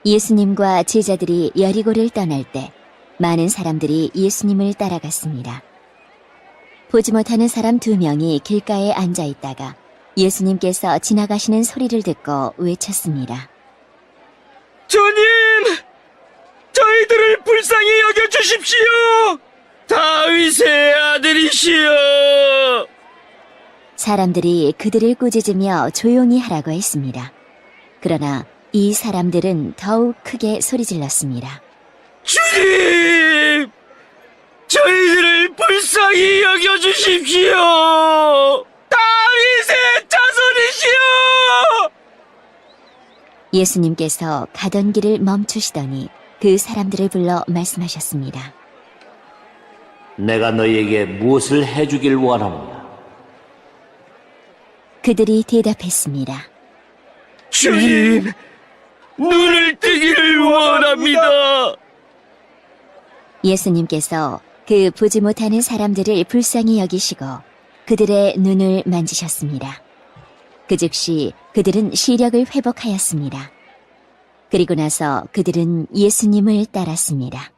예수님과 제자들이 여리고를 떠날 때 많은 사람들이 예수님을 따라갔습니다. 보지 못하는 사람 2명이 길가에 앉아 있다가 예수님께서 지나가시는 소리를 듣고 외쳤습니다. 주님! 저희들을 불쌍히 여겨주십시오! 다윗의 아들이시여! 사람들이 그들을 꾸짖으며 조용히 하라고 했습니다. 그러나 이 사람들은 더욱 크게 소리질렀습니다. 주님! 저희들을 불쌍히 여겨주십시오! 다윗의 자손이시여! 예수님께서 가던 길을 멈추시더니 그 사람들을 불러 말씀하셨습니다. 내가 너희에게 무엇을 해주길 원하느냐? 그들이 대답했습니다. 주님! 눈을 뜨기를 원합니다! 예수님께서 그 보지 못하는 사람들을 불쌍히 여기시고 그들의 눈을 만지셨습니다. 그 즉시 그들은 시력을 회복하였습니다. 그리고 나서 그들은 예수님을 따랐습니다.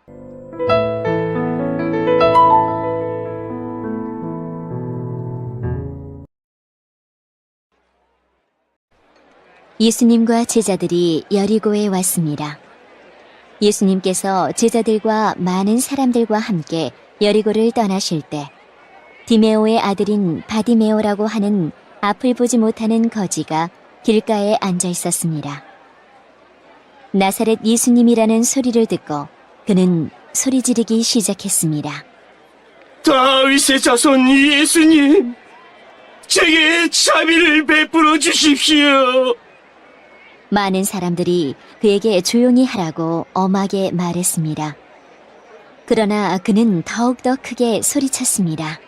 예수님과 제자들이 여리고에 왔습니다. 예수님께서 제자들과 많은 사람들과 함께 여리고를 떠나실 때 디메오의 아들인 바디메오라고 하는 앞을 보지 못하는 거지가 길가에 앉아 있었습니다. 나사렛 예수님이라는 소리를 듣고 그는 소리 지르기 시작했습니다. 다윗의 자손 예수님! 제게 자비를 베풀어 주십시오! 많은 사람들이 그에게 조용히 하라고 엄하게 말했습니다. 그러나 그는 더욱더 크게 소리쳤습니다.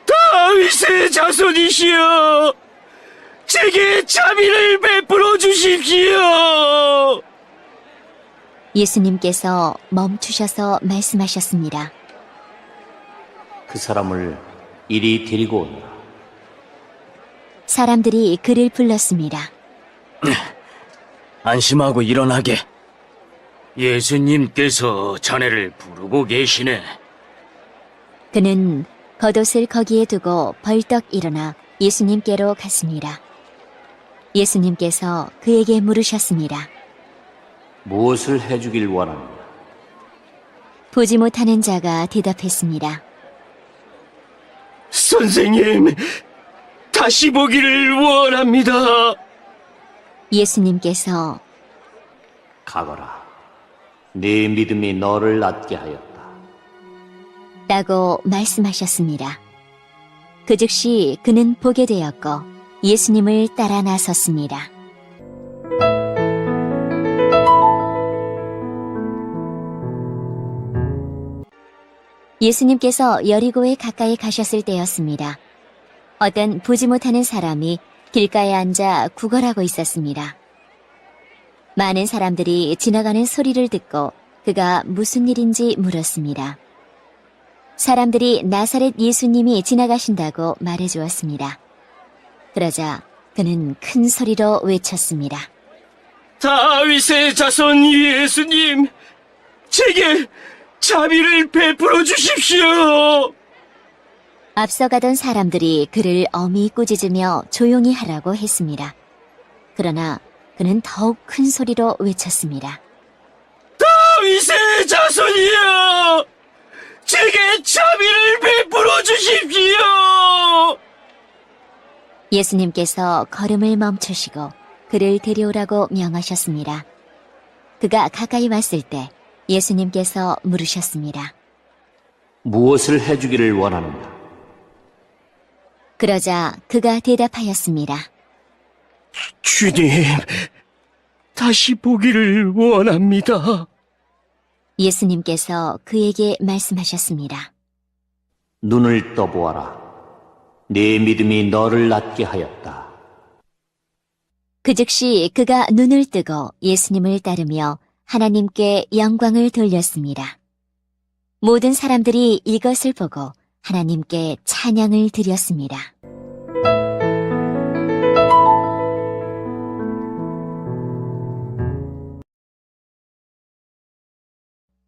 다윗의 자손이시여! 제게 자비를 베풀어 주십시오! 예수님께서 멈추셔서 말씀하셨습니다. 그 사람을 이리 데리고 온다. 사람들이 그를 불렀습니다. 안심하고 일어나게. 예수님께서 자네를 부르고 계시네. 그는 겉옷을 거기에 두고 벌떡 일어나 예수님께로 갔습니다. 예수님께서 그에게 물으셨습니다. 무엇을 해주길 원하느냐? 보지 못하는 자가 대답했습니다. 선생님, 다시 보기를 원합니다. 예수님께서 가거라. 네 믿음이 너를 낫게 하였다. 라고 말씀하셨습니다. 그 즉시 그는 보게 되었고 예수님을 따라 나섰습니다. 예수님께서 여리고에 가까이 가셨을 때였습니다. 어떤 보지 못하는 사람이 길가에 앉아 구걸하고 있었습니다. 많은 사람들이 지나가는 소리를 듣고 그가 무슨 일인지 물었습니다. 사람들이 나사렛 예수님이 지나가신다고 말해주었습니다. 그러자 그는 큰 소리로 외쳤습니다. 다윗의 자손 예수님, 제게 자비를 베풀어 주십시오. 앞서가던 사람들이 그를 엄히 꾸짖으며 조용히 하라고 했습니다. 그러나 그는 더욱 큰 소리로 외쳤습니다. 다윗의 자손이여, 제게 자비를 베풀어 주십시오. 예수님께서 걸음을 멈추시고 그를 데려오라고 명하셨습니다. 그가 가까이 왔을 때 예수님께서 물으셨습니다. 무엇을 해주기를 원하느냐? 그러자 그가 대답하였습니다. 주님, 다시 보기를 원합니다. 예수님께서 그에게 말씀하셨습니다. 눈을 떠보아라. 네 믿음이 너를 낫게 하였다. 그 즉시 그가 눈을 뜨고 예수님을 따르며 하나님께 영광을 돌렸습니다. 모든 사람들이 이것을 보고 하나님께 찬양을 드렸습니다.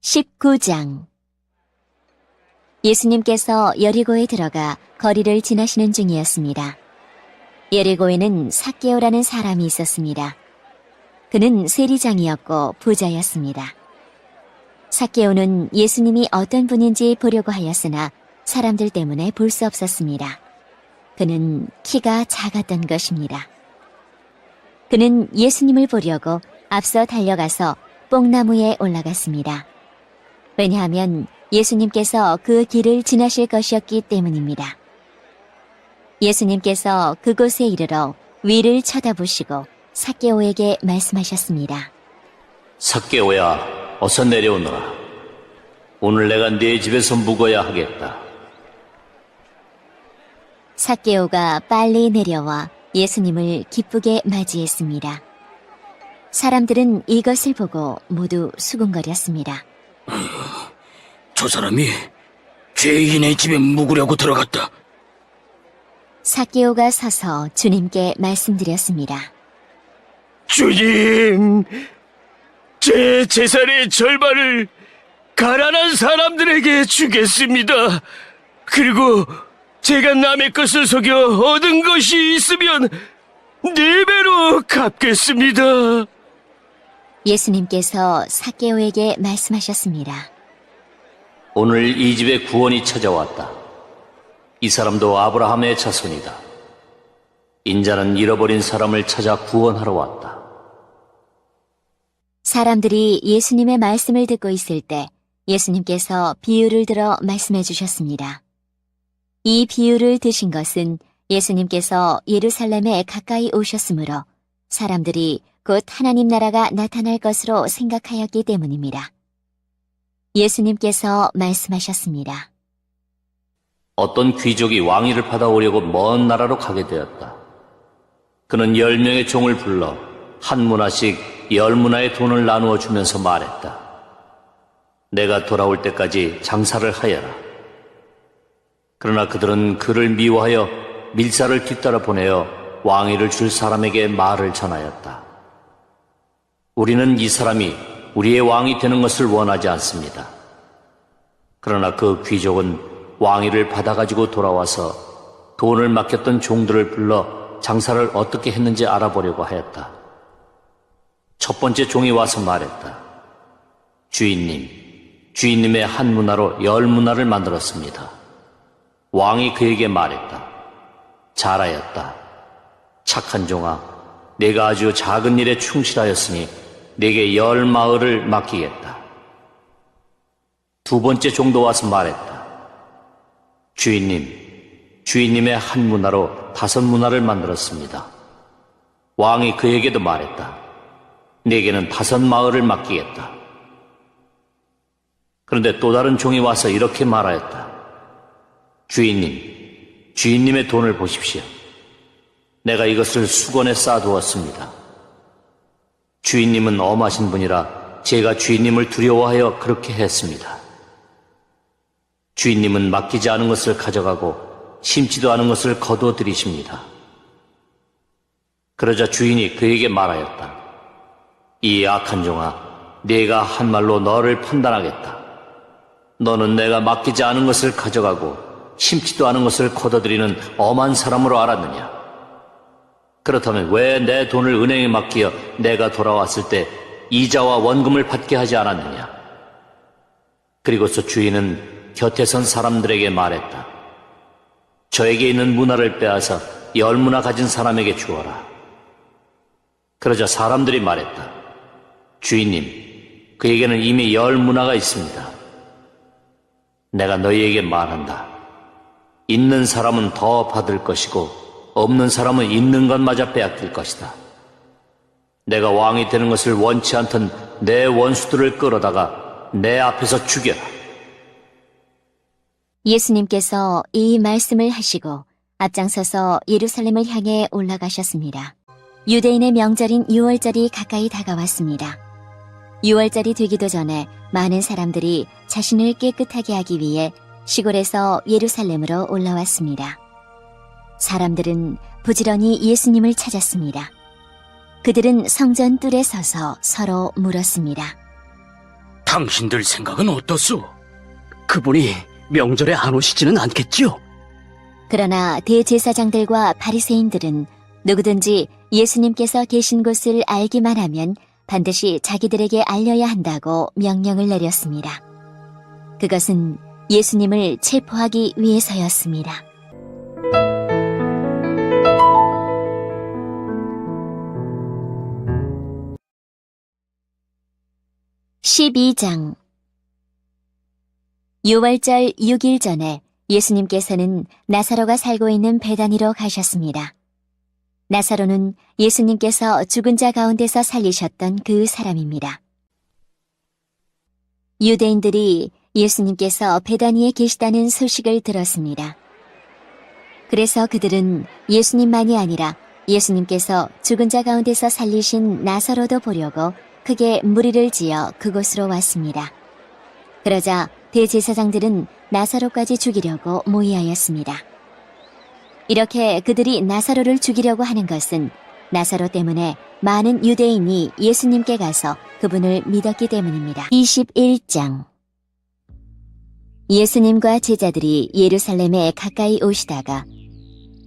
19장. 예수님께서 여리고에 들어가 거리를 지나시는 중이었습니다. 여리고에는 삭개오라는 사람이 있었습니다. 그는 세리장이었고 부자였습니다. 삭개오는 예수님이 어떤 분인지 보려고 하였으나 사람들 때문에 볼 수 없었습니다. 그는 키가 작았던 것입니다. 그는 예수님을 보려고 앞서 달려가서 뽕나무에 올라갔습니다. 왜냐하면 예수님께서 그 길을 지나실 것이었기 때문입니다. 예수님께서 그곳에 이르러 위를 쳐다보시고 삭개오에게 말씀하셨습니다. 삭개오야, 어서 내려오너라. 오늘 내가 네 집에서 묵어야 하겠다. 삭개오가 빨리 내려와 예수님을 기쁘게 맞이했습니다. 사람들은 이것을 보고 모두 수군거렸습니다. 저 사람이 죄인의 집에 묵으려고 들어갔다. 삭개오가 서서 주님께 말씀드렸습니다. 주님, 제 재산의 절반을 가난한 사람들에게 주겠습니다. 그리고 제가 남의 것을 속여 얻은 것이 있으면 4배로 갚겠습니다. 예수님께서 삭개오에게 말씀하셨습니다. 오늘 이 집에 구원이 찾아왔다. 이 사람도 아브라함의 자손이다. 인자는 잃어버린 사람을 찾아 구원하러 왔다. 사람들이 예수님의 말씀을 듣고 있을 때 예수님께서 비유를 들어 말씀해 주셨습니다. 이 비유를 드신 것은 예수님께서 예루살렘에 가까이 오셨으므로 사람들이 곧 하나님 나라가 나타날 것으로 생각하였기 때문입니다. 예수님께서 말씀하셨습니다. 어떤 귀족이 왕위를 받아오려고 먼 나라로 가게 되었다. 그는 10명의 종을 불러 한 문화씩 10문화의 돈을 나누어 주면서 말했다. 내가 돌아올 때까지 장사를 하여라. 그러나 그들은 그를 미워하여 밀사를 뒤따라 보내어 왕위를 줄 사람에게 말을 전하였다. 우리는 이 사람이 우리의 왕이 되는 것을 원하지 않습니다. 그러나 그 귀족은 왕위를 받아가지고 돌아와서 돈을 맡겼던 종들을 불러 장사를 어떻게 했는지 알아보려고 하였다. 첫 번째 종이 와서 말했다. 주인님의 한 문화로 10문화를 만들었습니다. 왕이 그에게 말했다. 잘하였다. 착한 종아, 내가 아주 작은 일에 충실하였으니 내게 10마을을 맡기겠다. 두 번째 종도 와서 말했다. 주인님의 한 문화로 5문화를 만들었습니다. 왕이 그에게도 말했다. 내게는 5마을을 맡기겠다. 그런데 또 다른 종이 와서 이렇게 말하였다. 주인님의 돈을 보십시오. 내가 이것을 수건에 쌓아두었습니다. 주인님은 엄하신 분이라 제가 주인님을 두려워하여 그렇게 했습니다. 주인님은 맡기지 않은 것을 가져가고 심지도 않은 것을 거둬들이십니다. 그러자 주인이 그에게 말하였다. 이 악한 종아, 내가 한 말로 너를 판단하겠다. 너는 내가 맡기지 않은 것을 가져가고 심지도 않은 것을 거둬들이는 엄한 사람으로 알았느냐? 그렇다면 왜 내 돈을 은행에 맡기어 내가 돌아왔을 때 이자와 원금을 받게 하지 않았느냐? 그리고서 주인은 곁에 선 사람들에게 말했다. 저에게 있는 문화를 빼앗아 10문화 가진 사람에게 주어라. 그러자 사람들이 말했다. 주인님, 그에게는 이미 10문화가 있습니다. 내가 너희에게 말한다. 있는 사람은 더 받을 것이고 없는 사람은 있는 것마저 빼앗길 것이다. 내가 왕이 되는 것을 원치 않던 내 원수들을 끌어다가 내 앞에서 죽여라. 예수님께서 이 말씀을 하시고 앞장서서 예루살렘을 향해 올라가셨습니다. 유대인의 명절인 유월절이 가까이 다가왔습니다. 유월절이 되기도 전에 많은 사람들이 자신을 깨끗하게 하기 위해 시골에서 예루살렘으로 올라왔습니다. 사람들은 부지런히 예수님을 찾았습니다. 그들은 성전 뜰에 서서 서로 물었습니다. 당신들 생각은 어떻소? 그분이 명절에 안 오시지는 않겠지요? 그러나 대제사장들과 바리새인들은 누구든지 예수님께서 계신 곳을 알기만 하면 반드시 자기들에게 알려야 한다고 명령을 내렸습니다. 그것은 예수님을 체포하기 위해서였습니다. 12장 6월절 6일 전에 예수님께서는 나사로가 살고 있는 베다니로 가셨습니다. 나사로는 예수님께서 죽은 자 가운데서 살리셨던 그 사람입니다. 유대인들이 예수님께서 베다니에 계시다는 소식을 들었습니다. 그래서 그들은 예수님만이 아니라 예수님께서 죽은 자 가운데서 살리신 나사로도 보려고 크게 무리를 지어 그곳으로 왔습니다. 그러자 대제사장들은 나사로까지 죽이려고 모의하였습니다. 이렇게 그들이 나사로를 죽이려고 하는 것은 나사로 때문에 많은 유대인이 예수님께 가서 그분을 믿었기 때문입니다. 21장 예수님과 제자들이 예루살렘에 가까이 오시다가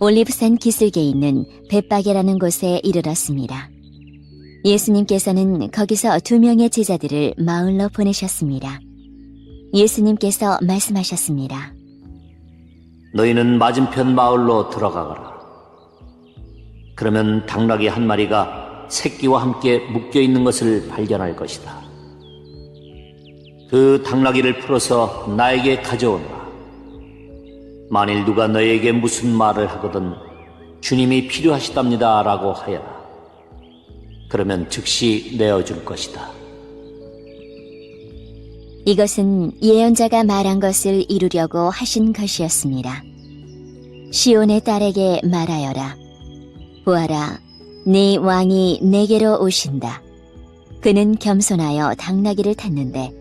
올리브산 기슭에 있는 벳바게라는 곳에 이르렀습니다. 예수님께서는 거기서 2명의 제자들을 마을로 보내셨습니다. 예수님께서 말씀하셨습니다. 너희는 맞은편 마을로 들어가거라. 그러면 당나귀 한 마리가 새끼와 함께 묶여 있는 것을 발견할 것이다. 그 당나귀를 풀어서 나에게 가져오너라. 만일 누가 너희에게 무슨 말을 하거든 주님이 필요하시답니다 라고 하여라. 그러면 즉시 내어줄 것이다. 이것은 예언자가 말한 것을 이루려고 하신 것이었습니다. 시온의 딸에게 말하여라. 보아라, 네 왕이 내게로 오신다. 그는 겸손하여 당나귀를 탔는데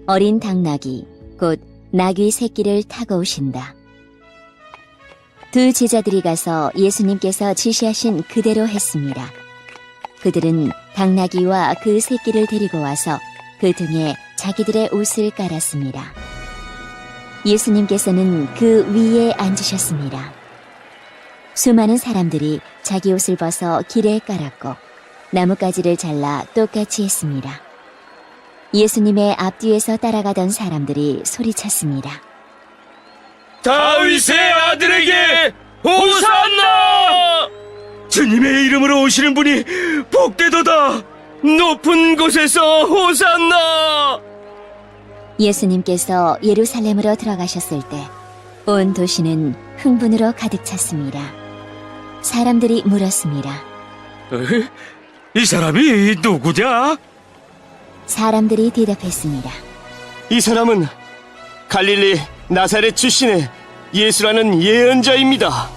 어린 당나귀, 곧 나귀 새끼를 타고 오신다. 2 제자들이 가서 예수님께서 지시하신 그대로 했습니다. 그들은 당나귀와 그 새끼를 데리고 와서 그 등에 자기들의 옷을 깔았습니다. 예수님께서는 그 위에 앉으셨습니다. 수많은 사람들이 자기 옷을 벗어 길에 깔았고 나뭇가지를 잘라 똑같이 했습니다. 예수님의 앞뒤에서 따라가던 사람들이 소리쳤습니다. 다윗의 아들에게 호산나! 주님의 이름으로 오시는 분이 복되도다! 높은 곳에서 호산나! 예수님께서 예루살렘으로 들어가셨을 때 온 도시는 흥분으로 가득 찼습니다. 사람들이 물었습니다. 이 사람이 누구냐? 사람들이 대답했습니다. 이 사람은 갈릴리 나사렛 출신의 예수라는 예언자입니다.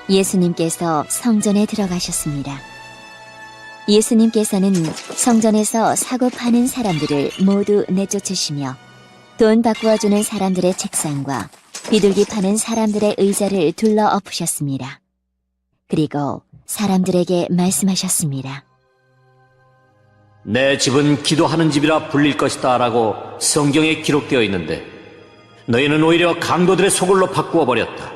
예수님께서 성전에 들어가셨습니다. 예수님께서는 성전에서 사고 파는 사람들을 모두 내쫓으시며 돈 바꾸어 주는 사람들의 책상과 비둘기 파는 사람들의 의자를 둘러 엎으셨습니다. 그리고 사람들에게 말씀하셨습니다. 내 집은 기도하는 집이라 불릴 것이다 라고 성경에 기록되어 있는데 너희는 오히려 강도들의 소굴로 바꾸어 버렸다.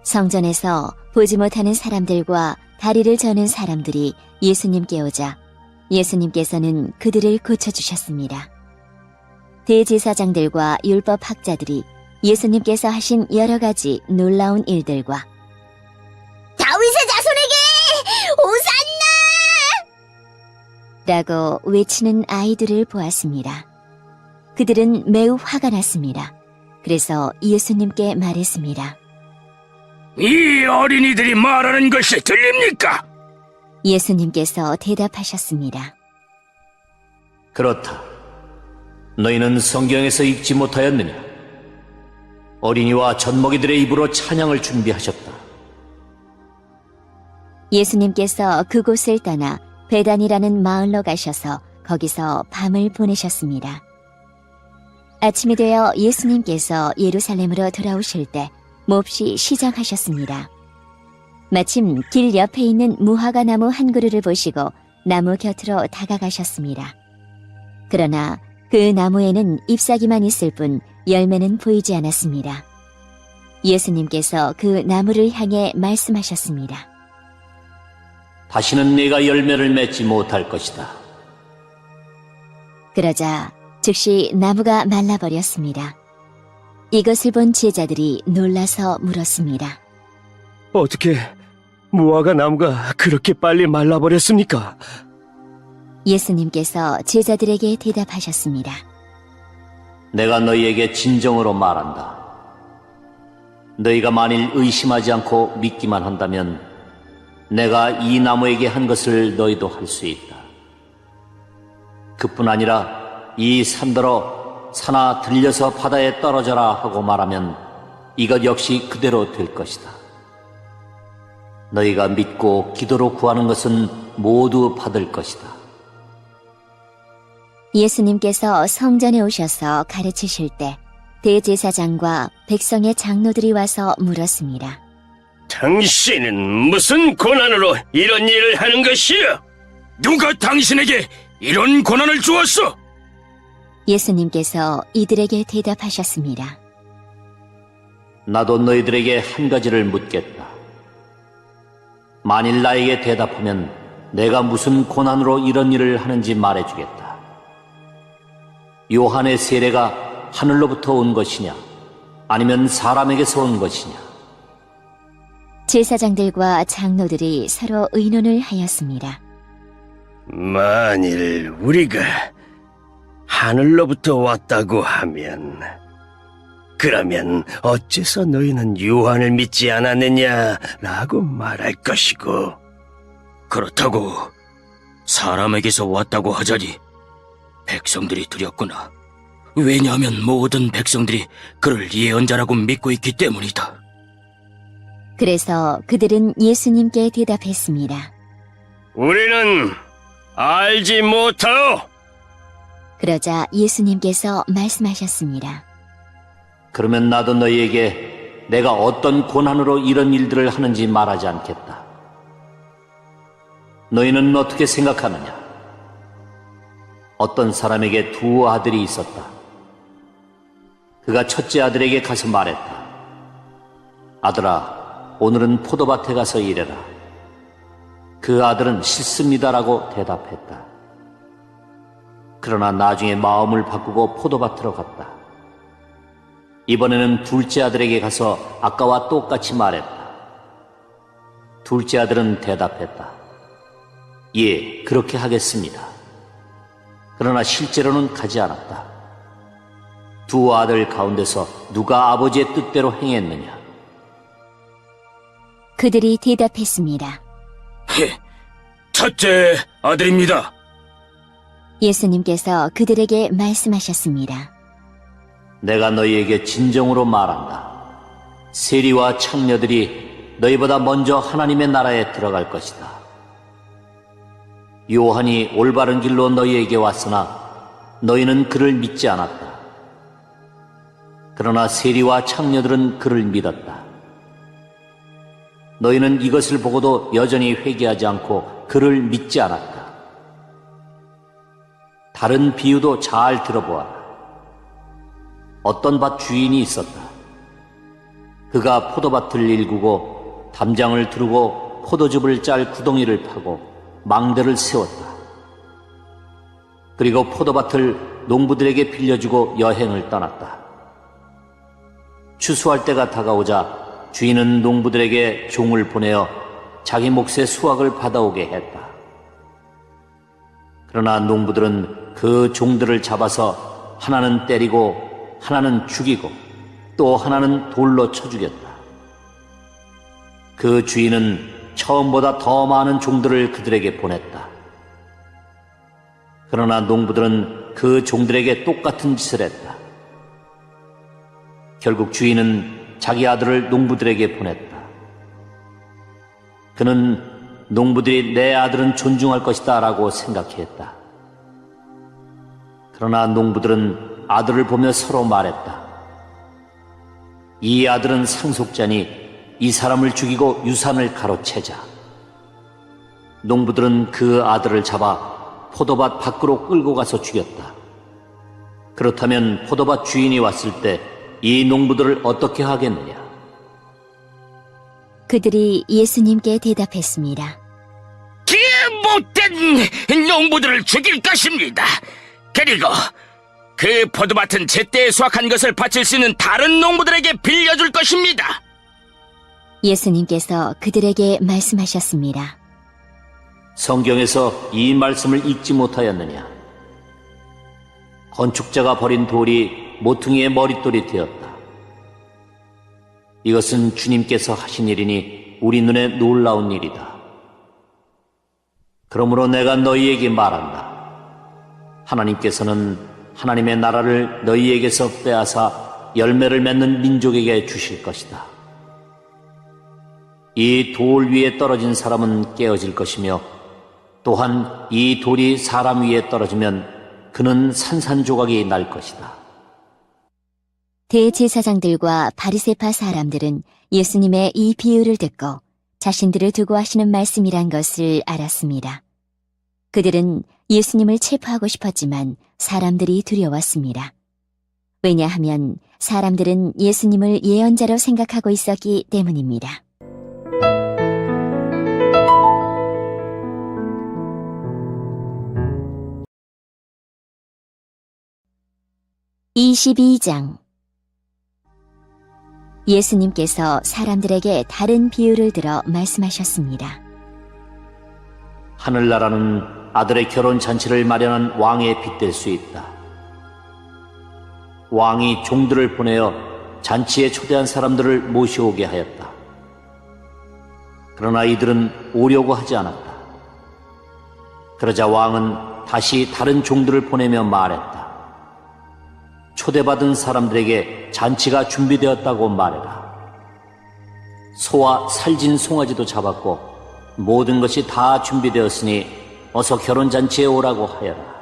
성전에서 보지 못하는 사람들과 다리를 저는 사람들이 예수님께 오자 예수님께서는 그들을 고쳐주셨습니다. 대제사장들과 율법학자들이 예수님께서 하신 여러 가지 놀라운 일들과 다윗의 자손에게 호산나! 라고 외치는 아이들을 보았습니다. 그들은 매우 화가 났습니다. 그래서 예수님께 말했습니다. 이 어린이들이 말하는 것이 들립니까? 예수님께서 대답하셨습니다. 그렇다. 너희는 성경에서 읽지 못하였느냐? 어린이와 젖먹이들의 입으로 찬양을 준비하셨다. 예수님께서 그곳을 떠나 베단이라는 마을로 가셔서 거기서 밤을 보내셨습니다. 아침이 되어 예수님께서 예루살렘으로 돌아오실 때 몹시 시장하셨습니다. 마침 길 옆에 있는 무화과 나무 한 그루를 보시고 나무 곁으로 다가가셨습니다. 그러나 그 나무에는 잎사귀만 있을 뿐 열매는 보이지 않았습니다. 예수님께서 그 나무를 향해 말씀하셨습니다. 다시는 네가 열매를 맺지 못할 것이다. 그러자 즉시 나무가 말라버렸습니다. 이것을 본 제자들이 놀라서 물었습니다. 어떻게 무화과 나무가 그렇게 빨리 말라버렸습니까? 예수님께서 제자들에게 대답하셨습니다. 내가 너희에게 진정으로 말한다. 너희가 만일 의심하지 않고 믿기만 한다면 내가 이 나무에게 한 것을 너희도 할 수 있다. 그뿐 아니라 이 산더러 산아 들려서 바다에 떨어져라 하고 말하면 이것 역시 그대로 될 것이다. 너희가 믿고 기도로 구하는 것은 모두 받을 것이다. 예수님께서 성전에 오셔서 가르치실 때 대제사장과 백성의 장로들이 와서 물었습니다. 당신은 무슨 권한으로 이런 일을 하는 것이야? 누가 당신에게 이런 권한을 주었어? 예수님께서 이들에게 대답하셨습니다. 나도 너희들에게 한 가지를 묻겠다. 만일 나에게 대답하면 내가 무슨 권한으로 이런 일을 하는지 말해주겠다. 요한의 세례가 하늘로부터 온 것이냐, 아니면 사람에게서 온 것이냐? 제사장들과 장로들이 서로 의논을 하였습니다. 만일 우리가 하늘로부터 왔다고 하면 그러면 어째서 너희는 요한을 믿지 않았느냐라고 말할 것이고, 그렇다고 사람에게서 왔다고 하자니 백성들이 두렵구나. 왜냐하면 모든 백성들이 그를 예언자라고 믿고 있기 때문이다. 그래서 그들은 예수님께 대답했습니다. 우리는 알지 못하오. 그러자 예수님께서 말씀하셨습니다. 그러면 나도 너희에게 내가 어떤 권한으로 이런 일들을 하는지 말하지 않겠다. 너희는 어떻게 생각하느냐? 어떤 사람에게 두 아들이 있었다. 그가 첫째 아들에게 가서 말했다. 아들아, 오늘은 포도밭에 가서 일해라. 그 아들은 싫습니다라고 대답했다. 그러나 나중에 마음을 바꾸고 포도밭으로 갔다. 이번에는 둘째 아들에게 가서 아까와 똑같이 말했다. 둘째 아들은 대답했다. 예, 그렇게 하겠습니다. 그러나 실제로는 가지 않았다. 두 아들 가운데서 누가 아버지의 뜻대로 행했느냐? 그들이 대답했습니다. 첫째 아들입니다. 예수님께서 그들에게 말씀하셨습니다. 내가 너희에게 진정으로 말한다. 세리와 창녀들이 너희보다 먼저 하나님의 나라에 들어갈 것이다. 요한이 올바른 길로 너희에게 왔으나 너희는 그를 믿지 않았다. 그러나 세리와 창녀들은 그를 믿었다. 너희는 이것을 보고도 여전히 회개하지 않고 그를 믿지 않았다. 다른 비유도 잘 들어보아라. 어떤 밭 주인이 있었다. 그가 포도밭을 일구고 담장을 두르고 포도즙을 짤 구덩이를 파고 망대를 세웠다. 그리고 포도밭을 농부들에게 빌려주고 여행을 떠났다. 추수할 때가 다가오자 주인은 농부들에게 종을 보내어 자기 몫의 수확을 받아오게 했다. 그러나 농부들은 그 종들을 잡아서 하나는 때리고 하나는 죽이고 또 하나는 돌로 쳐 죽였다. 그 주인은 처음보다 더 많은 종들을 그들에게 보냈다. 그러나 농부들은 그 종들에게 똑같은 짓을 했다. 결국 주인은 자기 아들을 농부들에게 보냈다. 그는 농부들이 내 아들은 존중할 것이다 라고 생각했다. 그러나 농부들은 아들을 보며 서로 말했다. 이 아들은 상속자니 이 사람을 죽이고 유산을 가로채자. 농부들은 그 아들을 잡아 포도밭 밖으로 끌고 가서 죽였다. 그렇다면 포도밭 주인이 왔을 때 이 농부들을 어떻게 하겠느냐? 그들이 예수님께 대답했습니다. 그 못된 농부들을 죽일 것입니다. 그리고 그 포도밭은 제때에 수확한 것을 바칠 수 있는 다른 농부들에게 빌려줄 것입니다. 예수님께서 그들에게 말씀하셨습니다. 성경에서 이 말씀을 읽지 못하였느냐? 건축자가 버린 돌이 모퉁이의 머릿돌이 되었다. 이것은 주님께서 하신 일이니 우리 눈에 놀라운 일이다. 그러므로 내가 너희에게 말한다. 하나님께서는 하나님의 나라를 너희에게서 빼앗아 열매를 맺는 민족에게 주실 것이다. 이 돌 위에 떨어진 사람은 깨어질 것이며 또한 이 돌이 사람 위에 떨어지면 그는 산산조각이 날 것이다. 대제사장들과 바리새파 사람들은 예수님의 이 비유를 듣고 자신들을 두고 하시는 말씀이란 것을 알았습니다. 그들은 예수님을 체포하고 싶었지만 사람들이 두려웠습니다. 왜냐하면 사람들은 예수님을 예언자로 생각하고 있었기 때문입니다. 22장 예수님께서 사람들에게 다른 비유를 들어 말씀하셨습니다. 하늘나라는 아들의 결혼 잔치를 마련한 왕에 빗댈 수 있다. 왕이 종들을 보내어 잔치에 초대한 사람들을 모셔오게 하였다. 그러나 이들은 오려고 하지 않았다. 그러자 왕은 다시 다른 종들을 보내며 말했다. 초대받은 사람들에게 잔치가 준비되었다고 말해라. 소와 살진 송아지도 잡았고 모든 것이 다 준비되었으니 어서 결혼잔치에 오라고 하여라.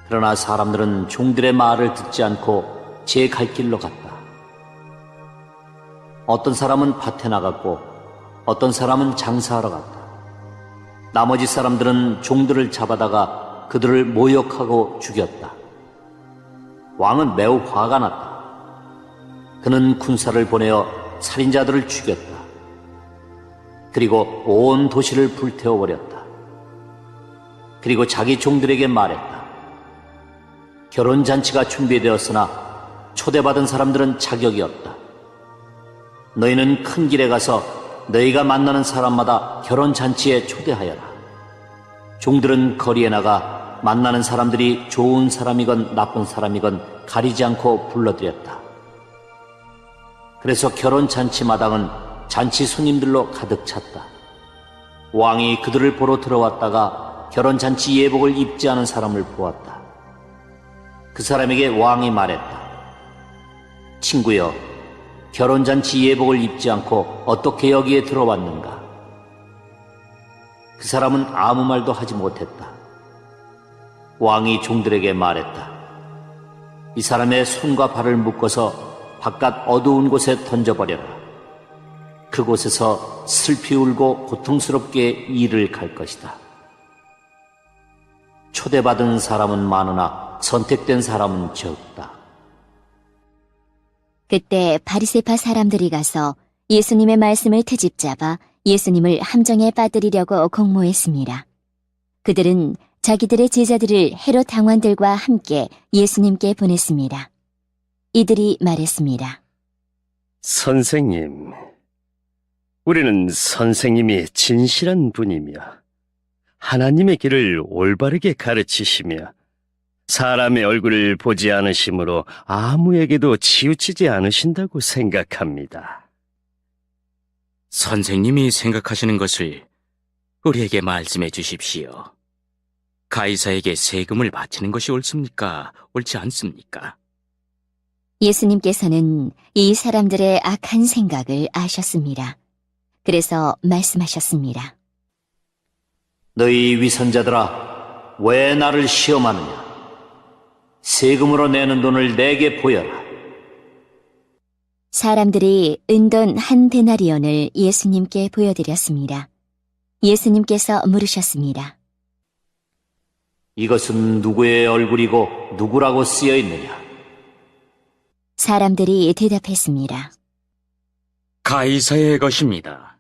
그러나 사람들은 종들의 말을 듣지 않고 제 갈 길로 갔다. 어떤 사람은 밭에 나갔고 어떤 사람은 장사하러 갔다. 나머지 사람들은 종들을 잡아다가 그들을 모욕하고 죽였다. 왕은 매우 화가 났다. 그는 군사를 보내어 살인자들을 죽였다. 그리고 온 도시를 불태워버렸다. 그리고 자기 종들에게 말했다. 결혼잔치가 준비되었으나 초대받은 사람들은 자격이 없다. 너희는 큰 길에 가서 너희가 만나는 사람마다 결혼잔치에 초대하여라. 종들은 거리에 나가 만나는 사람들이 좋은 사람이건 나쁜 사람이건 가리지 않고 불러들였다. 그래서 결혼잔치 마당은 잔치 손님들로 가득 찼다. 왕이 그들을 보러 들어왔다가 결혼잔치 예복을 입지 않은 사람을 보았다. 그 사람에게 왕이 말했다. 친구여, 결혼잔치 예복을 입지 않고 어떻게 여기에 들어왔는가? 그 사람은 아무 말도 하지 못했다. 왕이 종들에게 말했다. 이 사람의 손과 발을 묶어서 바깥 어두운 곳에 던져버려라. 그곳에서 슬피 울고 고통스럽게 일을 갈 것이다. 초대받은 사람은 많으나 선택된 사람은 적다. 그때 바리새파 사람들이 가서 예수님의 말씀을 트집잡아 예수님을 함정에 빠뜨리려고 공모했습니다. 그들은 자기들의 제자들을 헤롯 당원들과 함께 예수님께 보냈습니다. 이들이 말했습니다. 선생님, 우리는 선생님이 진실한 분이며 하나님의 길을 올바르게 가르치시며 사람의 얼굴을 보지 않으심으로 아무에게도 치우치지 않으신다고 생각합니다. 선생님이 생각하시는 것을 우리에게 말씀해 주십시오. 가이사에게 세금을 바치는 것이 옳습니까? 옳지 않습니까? 예수님께서는 이 사람들의 악한 생각을 아셨습니다. 그래서 말씀하셨습니다. 너희 위선자들아, 왜 나를 시험하느냐? 세금으로 내는 돈을 내게 보여라. 사람들이 은돈 1데나리온을 예수님께 보여드렸습니다. 예수님께서 물으셨습니다. 이것은 누구의 얼굴이고 누구라고 쓰여 있느냐? 사람들이 대답했습니다. 가이사의 것입니다.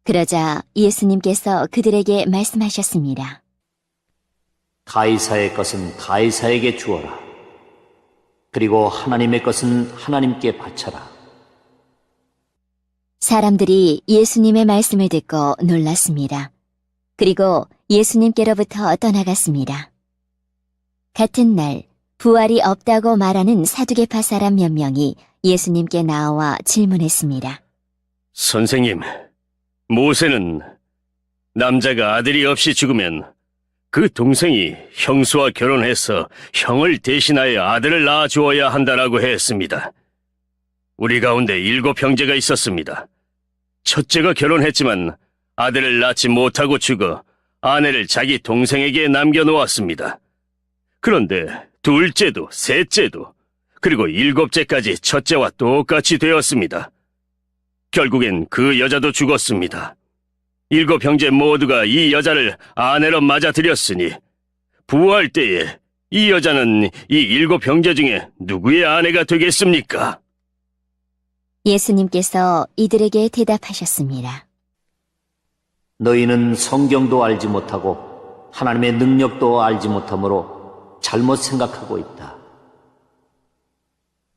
그러자 예수님께서 그들에게 말씀하셨습니다. 가이사의 것은 가이사에게 주어라. 그리고 하나님의 것은 하나님께 바쳐라. 사람들이 예수님의 말씀을 듣고 놀랐습니다. 그리고 예수님께로부터 떠나갔습니다. 같은 날 부활이 없다고 말하는 사두개파 사람 몇 명이 예수님께 나와 질문했습니다. 선생님, 모세는 남자가 아들이 없이 죽으면 그 동생이 형수와 결혼해서 형을 대신하여 아들을 낳아 주어야 한다라고 했습니다. 우리 가운데 7 형제가 있었습니다. 첫째가 결혼했지만 아들을 낳지 못하고 죽어 아내를 자기 동생에게 남겨놓았습니다. 그런데 둘째도 셋째도 그리고 7째까지 첫째와 똑같이 되었습니다. 결국엔 그 여자도 죽었습니다. 7 형제 모두가 이 여자를 아내로 맞아들였으니 부활 때에 이 여자는 이 7 형제 중에 누구의 아내가 되겠습니까? 예수님께서 이들에게 대답하셨습니다. 너희는 성경도 알지 못하고 하나님의 능력도 알지 못하므로 잘못 생각하고 있다.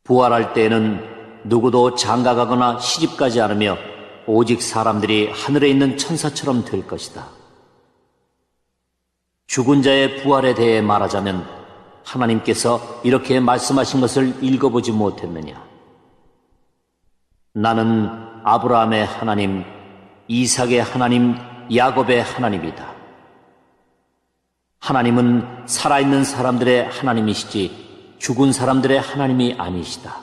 부활할 때에는 누구도 장가가거나 시집가지 않으며 오직 사람들이 하늘에 있는 천사처럼 될 것이다. 죽은 자의 부활에 대해 말하자면 하나님께서 이렇게 말씀하신 것을 읽어보지 못했느냐? 나는 아브라함의 하나님, 이삭의 하나님, 야곱의 하나님이다. 하나님은 살아있는 사람들의 하나님이시지 죽은 사람들의 하나님이 아니시다.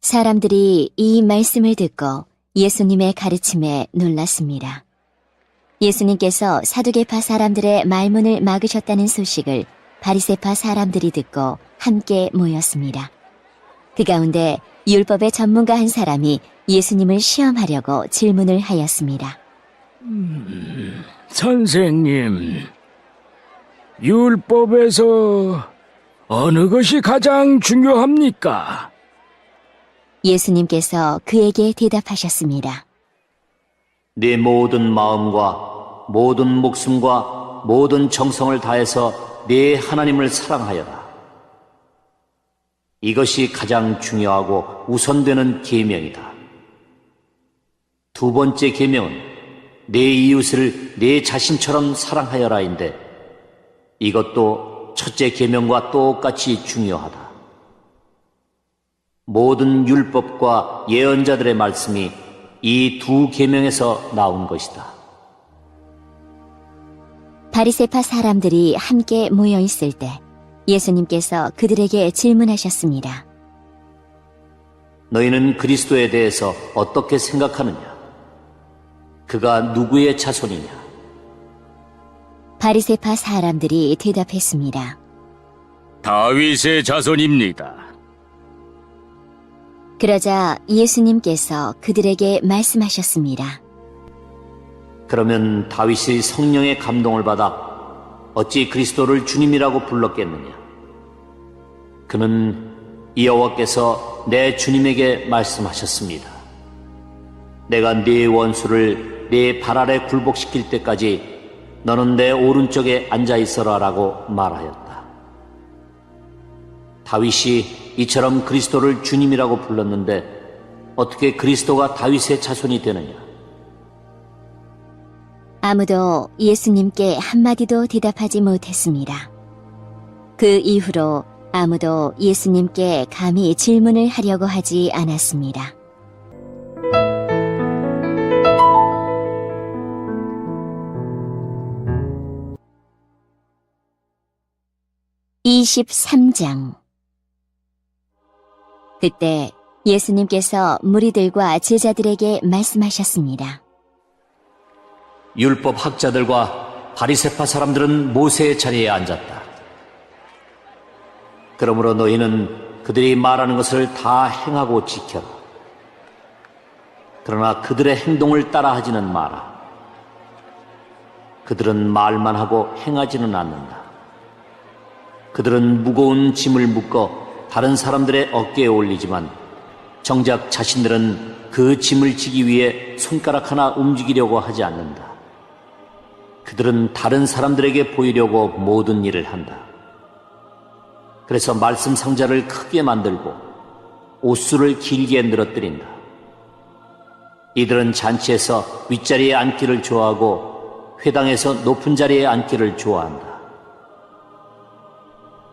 사람들이 이 말씀을 듣고 예수님의 가르침에 놀랐습니다. 예수님께서 사두개파 사람들의 말문을 막으셨다는 소식을 바리새파 사람들이 듣고 함께 모였습니다. 그 가운데 율법의 전문가 한 사람이 예수님을 시험하려고 질문을 하였습니다. 선생님, 율법에서 어느 것이 가장 중요합니까? 예수님께서 그에게 대답하셨습니다. 네 모든 마음과 모든 목숨과 모든 정성을 다해서 네 하나님을 사랑하여라. 이것이 가장 중요하고 우선되는 계명이다. 2번째 계명은 네 이웃을 네 자신처럼 사랑하여라인데 이것도 첫째 계명과 똑같이 중요하다. 모든 율법과 예언자들의 말씀이 이 2 계명에서 나온 것이다. 바리새파 사람들이 함께 모여 있을 때 예수님께서 그들에게 질문하셨습니다. 너희는 그리스도에 대해서 어떻게 생각하느냐? 그가 누구의 자손이냐? 바리새파 사람들이 대답했습니다. 다윗의 자손입니다. 그러자 예수님께서 그들에게 말씀하셨습니다. 그러면 다윗이 성령의 감동을 받아 어찌 그리스도를 주님이라고 불렀겠느냐? 그는 여호와께서 내 주님에게 말씀하셨습니다. 내가 네 원수를 네 발 아래 굴복시킬 때까지 너는 내 오른쪽에 앉아 있어라라고 말하였다. 다윗이 이처럼 그리스도를 주님이라고 불렀는데 어떻게 그리스도가 다윗의 자손이 되느냐? 아무도 예수님께 한마디도 대답하지 못했습니다. 그 이후로 아무도 예수님께 감히 질문을 하려고 하지 않았습니다. (23장) 그때 예수님께서 무리들과 제자들에게 말씀하셨습니다. 율법 학자들과 바리새파 사람들은 모세의 자리에 앉았다. 그러므로 너희는 그들이 말하는 것을 다 행하고 지켜라. 그러나 그들의 행동을 따라하지는 마라. 그들은 말만 하고 행하지는 않는다. 그들은 무거운 짐을 묶어 다른 사람들의 어깨에 올리지만 정작 자신들은 그 짐을 지기 위해 손가락 하나 움직이려고 하지 않는다. 그들은 다른 사람들에게 보이려고 모든 일을 한다. 그래서 말씀 상자를 크게 만들고 옷수를 길게 늘어뜨린다. 이들은 잔치에서 윗자리에 앉기를 좋아하고 회당에서 높은 자리에 앉기를 좋아한다.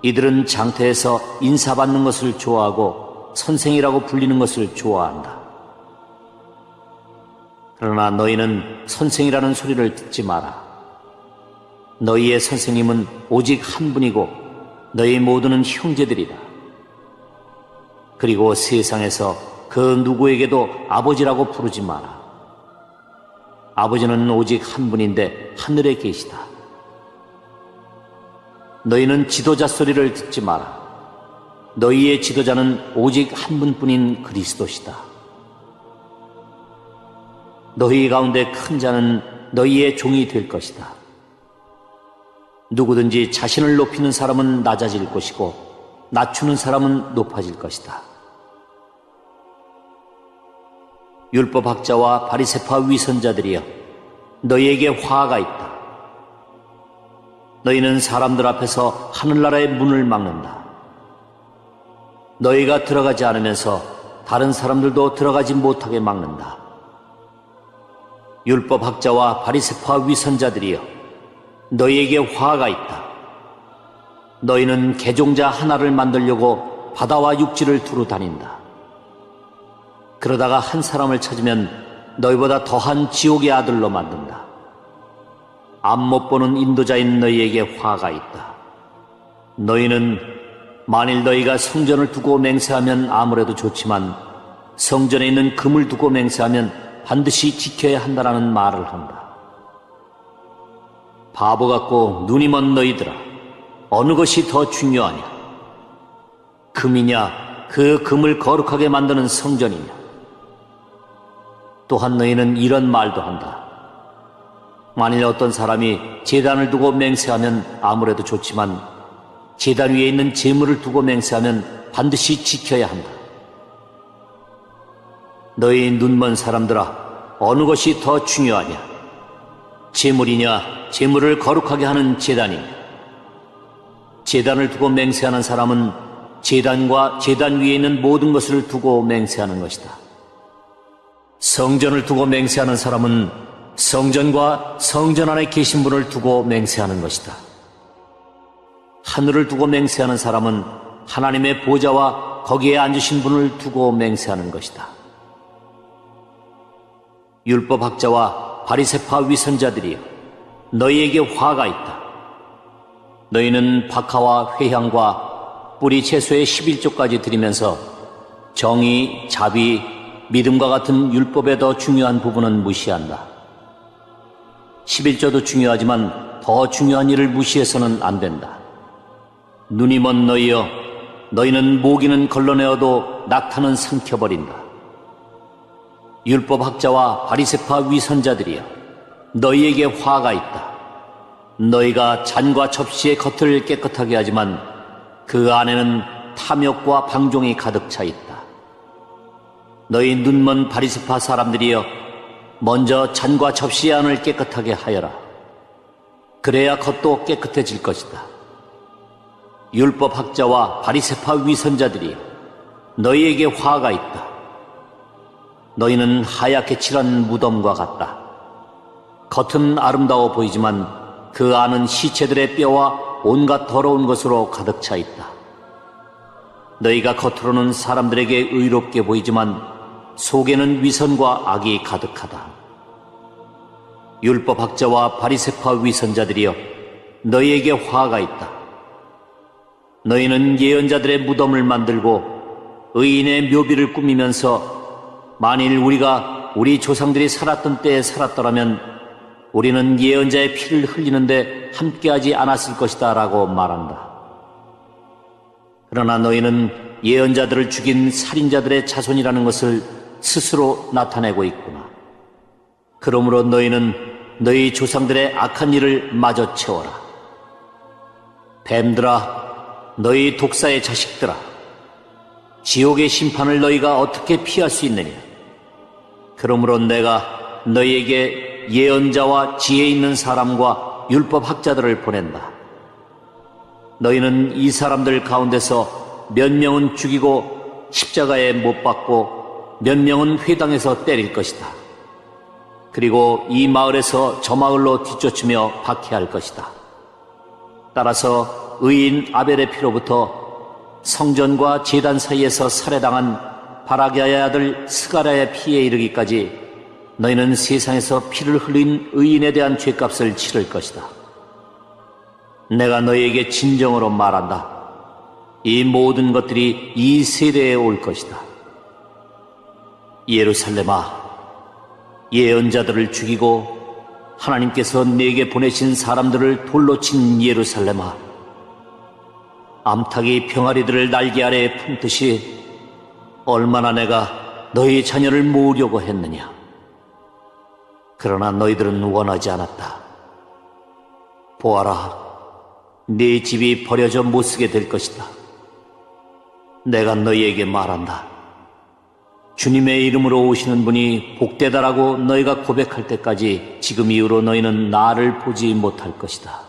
이들은 장터에서 인사받는 것을 좋아하고 선생이라고 불리는 것을 좋아한다. 그러나 너희는 선생이라는 소리를 듣지 마라. 너희의 선생님은 오직 한 분이고 너희 모두는 형제들이다. 그리고 세상에서 그 누구에게도 아버지라고 부르지 마라. 아버지는 오직 한 분인데 하늘에 계시다. 너희는 지도자 소리를 듣지 마라. 너희의 지도자는 오직 한 분뿐인 그리스도시다. 너희 가운데 큰 자는 너희의 종이 될 것이다. 누구든지 자신을 높이는 사람은 낮아질 것이고 낮추는 사람은 높아질 것이다. 율법학자와 바리새파 위선자들이여, 너희에게 화가 있다. 너희는 사람들 앞에서 하늘나라의 문을 막는다. 너희가 들어가지 않으면서 다른 사람들도 들어가지 못하게 막는다. 율법학자와 바리새파 위선자들이여, 너희에게 화가 있다. 너희는 개종자 하나를 만들려고 바다와 육지를 두루 다닌다. 그러다가 한 사람을 찾으면 너희보다 더한 지옥의 아들로 만든다. 앞 못 보는 인도자인 너희에게 화가 있다. 너희는 만일 너희가 성전을 두고 맹세하면 아무래도 좋지만 성전에 있는 금을 두고 맹세하면 반드시 지켜야 한다라는 말을 한다. 바보 같고 눈이 먼 너희들아, 어느 것이 더 중요하냐? 금이냐, 그 금을 거룩하게 만드는 성전이냐? 또한 너희는 이런 말도 한다. 만일 어떤 사람이 제단을 두고 맹세하면 아무래도 좋지만 제단 위에 있는 제물을 두고 맹세하면 반드시 지켜야 한다. 너희 눈먼 사람들아, 어느 것이 더 중요하냐? 제물이냐, 제물을 거룩하게 하는 제단이냐? 제단을 두고 맹세하는 사람은 제단과 제단 위에 있는 모든 것을 두고 맹세하는 것이다. 성전을 두고 맹세하는 사람은 성전과 성전 안에 계신 분을 두고 맹세하는 것이다. 하늘을 두고 맹세하는 사람은 하나님의 보좌와 거기에 앉으신 분을 두고 맹세하는 것이다. 율법학자와 바리새파 위선자들이여, 너희에게 화가 있다. 너희는 박하와 회향과 뿌리 채소의 11조까지 드리면서 정의, 자비, 믿음과 같은 율법의 더 중요한 부분은 무시한다. 11조도 중요하지만 더 중요한 일을 무시해서는 안 된다. 눈이 먼 너희여, 너희는 모기는 걸러내어도 낙타는 삼켜버린다. 율법학자와 바리새파 위선자들이여, 너희에게 화가 있다. 너희가 잔과 접시의 겉을 깨끗하게 하지만 그 안에는 탐욕과 방종이 가득 차 있다. 너희 눈먼 바리새파 사람들이여, 먼저 잔과 접시의 안을 깨끗하게 하여라. 그래야 겉도 깨끗해질 것이다. 율법학자와 바리새파 위선자들이여, 너희에게 화가 있다. 너희는 하얗게 칠한 무덤과 같다. 겉은 아름다워 보이지만 그 안은 시체들의 뼈와 온갖 더러운 것으로 가득 차 있다. 너희가 겉으로는 사람들에게 의롭게 보이지만 속에는 위선과 악이 가득하다. 율법학자와 바리새파 위선자들이여, 너희에게 화가 있다. 너희는 예언자들의 무덤을 만들고 의인의 묘비를 꾸미면서 만일 우리가 우리 조상들이 살았던 때에 살았더라면 우리는 예언자의 피를 흘리는데 함께하지 않았을 것이다 라고 말한다. 그러나 너희는 예언자들을 죽인 살인자들의 자손이라는 것을 스스로 나타내고 있구나. 그러므로 너희는 너희 조상들의 악한 일을 마저 채워라. 뱀들아, 너희 독사의 자식들아, 지옥의 심판을 너희가 어떻게 피할 수 있느냐? 그러므로 내가 너희에게 예언자와 지혜 있는 사람과 율법학자들을 보낸다. 너희는 이 사람들 가운데서 몇 명은 죽이고 십자가에 못 박고 몇 명은 회당에서 때릴 것이다. 그리고 이 마을에서 저 마을로 뒤쫓으며 박해할 것이다. 따라서 의인 아벨의 피로부터 성전과 제단 사이에서 살해당한 바라기아의 아들 스가랴의 피에 이르기까지 너희는 세상에서 피를 흘린 의인에 대한 죄값을 치를 것이다. 내가 너희에게 진정으로 말한다. 이 모든 것들이 이 세대에 올 것이다. 예루살렘아, 예언자들을 죽이고 하나님께서 내게 보내신 사람들을 돌로 친 예루살렘아, 암탉이 병아리들을 날개 아래에 품듯이 얼마나 내가 너희 자녀를 모으려고 했느냐. 그러나 너희들은 원하지 않았다. 보아라, 네 집이 버려져 못쓰게 될 것이다. 내가 너희에게 말한다. 주님의 이름으로 오시는 분이 복되다라고 너희가 고백할 때까지 지금 이후로 너희는 나를 보지 못할 것이다.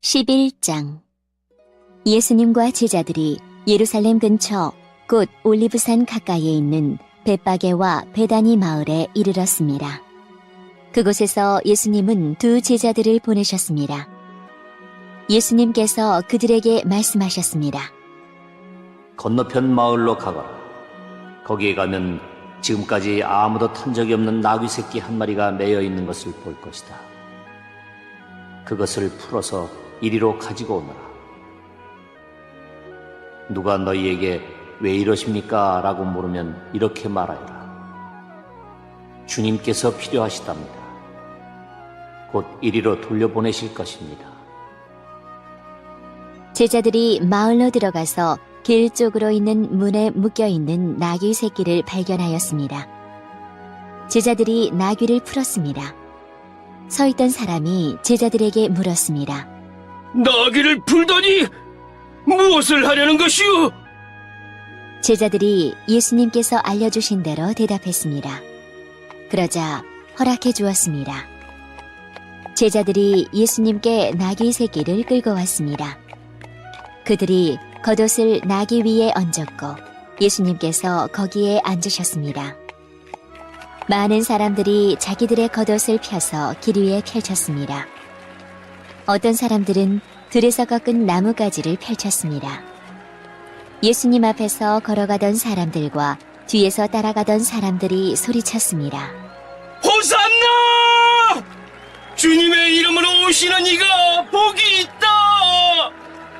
(11장) 예수님과 제자들이 예루살렘 근처 곧 올리브산 가까이에 있는 벳바게와 베다니 마을에 이르렀습니다. 그곳에서 예수님은 두 제자들을 보내셨습니다. 예수님께서 그들에게 말씀하셨습니다. 건너편 마을로 가거라. 거기에 가면 지금까지 아무도 탄 적이 없는 나귀 새끼 한 마리가 매여 있는 것을 볼 것이다. 그것을 풀어서 이리로 가지고 오너라. 누가 너희에게 왜 이러십니까? 라고 물으면 이렇게 말하여라. 주님께서 필요하시답니다. 곧 이리로 돌려보내실 것입니다. 제자들이 마을로 들어가서 길 쪽으로 있는 문에 묶여있는 나귀 새끼를 발견하였습니다. 제자들이 나귀를 풀었습니다. 서 있던 사람이 제자들에게 물었습니다. 나귀를 풀다니 무엇을 하려는 것이오? 제자들이 예수님께서 알려주신 대로 대답했습니다. 그러자 허락해 주었습니다. 제자들이 예수님께 나귀 새끼를 끌고 왔습니다. 그들이 겉옷을 나귀 위에 얹었고 예수님께서 거기에 앉으셨습니다. 많은 사람들이 자기들의 겉옷을 펴서 길 위에 펼쳤습니다. 어떤 사람들은 들에서 꺾은 나뭇가지를 펼쳤습니다. 예수님 앞에서 걸어가던 사람들과 뒤에서 따라가던 사람들이 소리쳤습니다. 호산나! 주님의 이름으로 오시는 이가 복이 있다!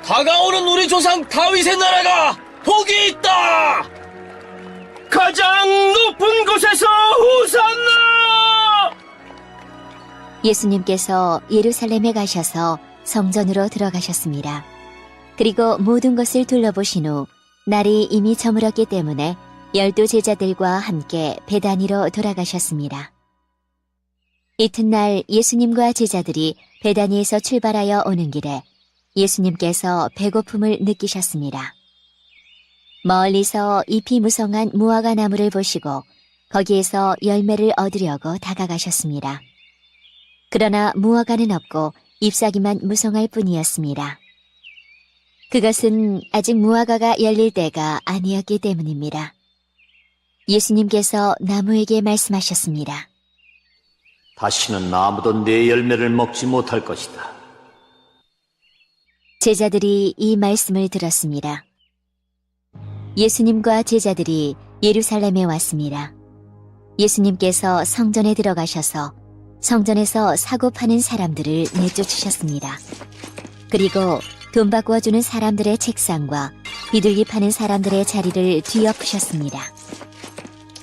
다가오는 우리 조상 다윗의 나라가 복이 있다! 가장 높은 곳에서 호산나! 예수님께서 예루살렘에 가셔서 성전으로 들어가셨습니다. 그리고 모든 것을 둘러보신 후 날이 이미 저물었기 때문에 12 제자들과 함께 베다니로 돌아가셨습니다. 이튿날 예수님과 제자들이 베다니에서 출발하여 오는 길에 예수님께서 배고픔을 느끼셨습니다. 멀리서 잎이 무성한 무화과 나무를 보시고 거기에서 열매를 얻으려고 다가가셨습니다. 그러나 무화과는 없고 잎사귀만 무성할 뿐이었습니다. 그것은 아직 무화과가 열릴 때가 아니었기 때문입니다. 예수님께서 나무에게 말씀하셨습니다. 다시는 아무도 내 열매를 먹지 못할 것이다. 제자들이 이 말씀을 들었습니다. 예수님과 제자들이 예루살렘에 왔습니다. 예수님께서 성전에 들어가셔서 성전에서 사고 파는 사람들을 내쫓으셨습니다. 그리고 돈 바꿔주는 사람들의 책상과 비둘기 파는 사람들의 자리를 뒤엎으셨습니다.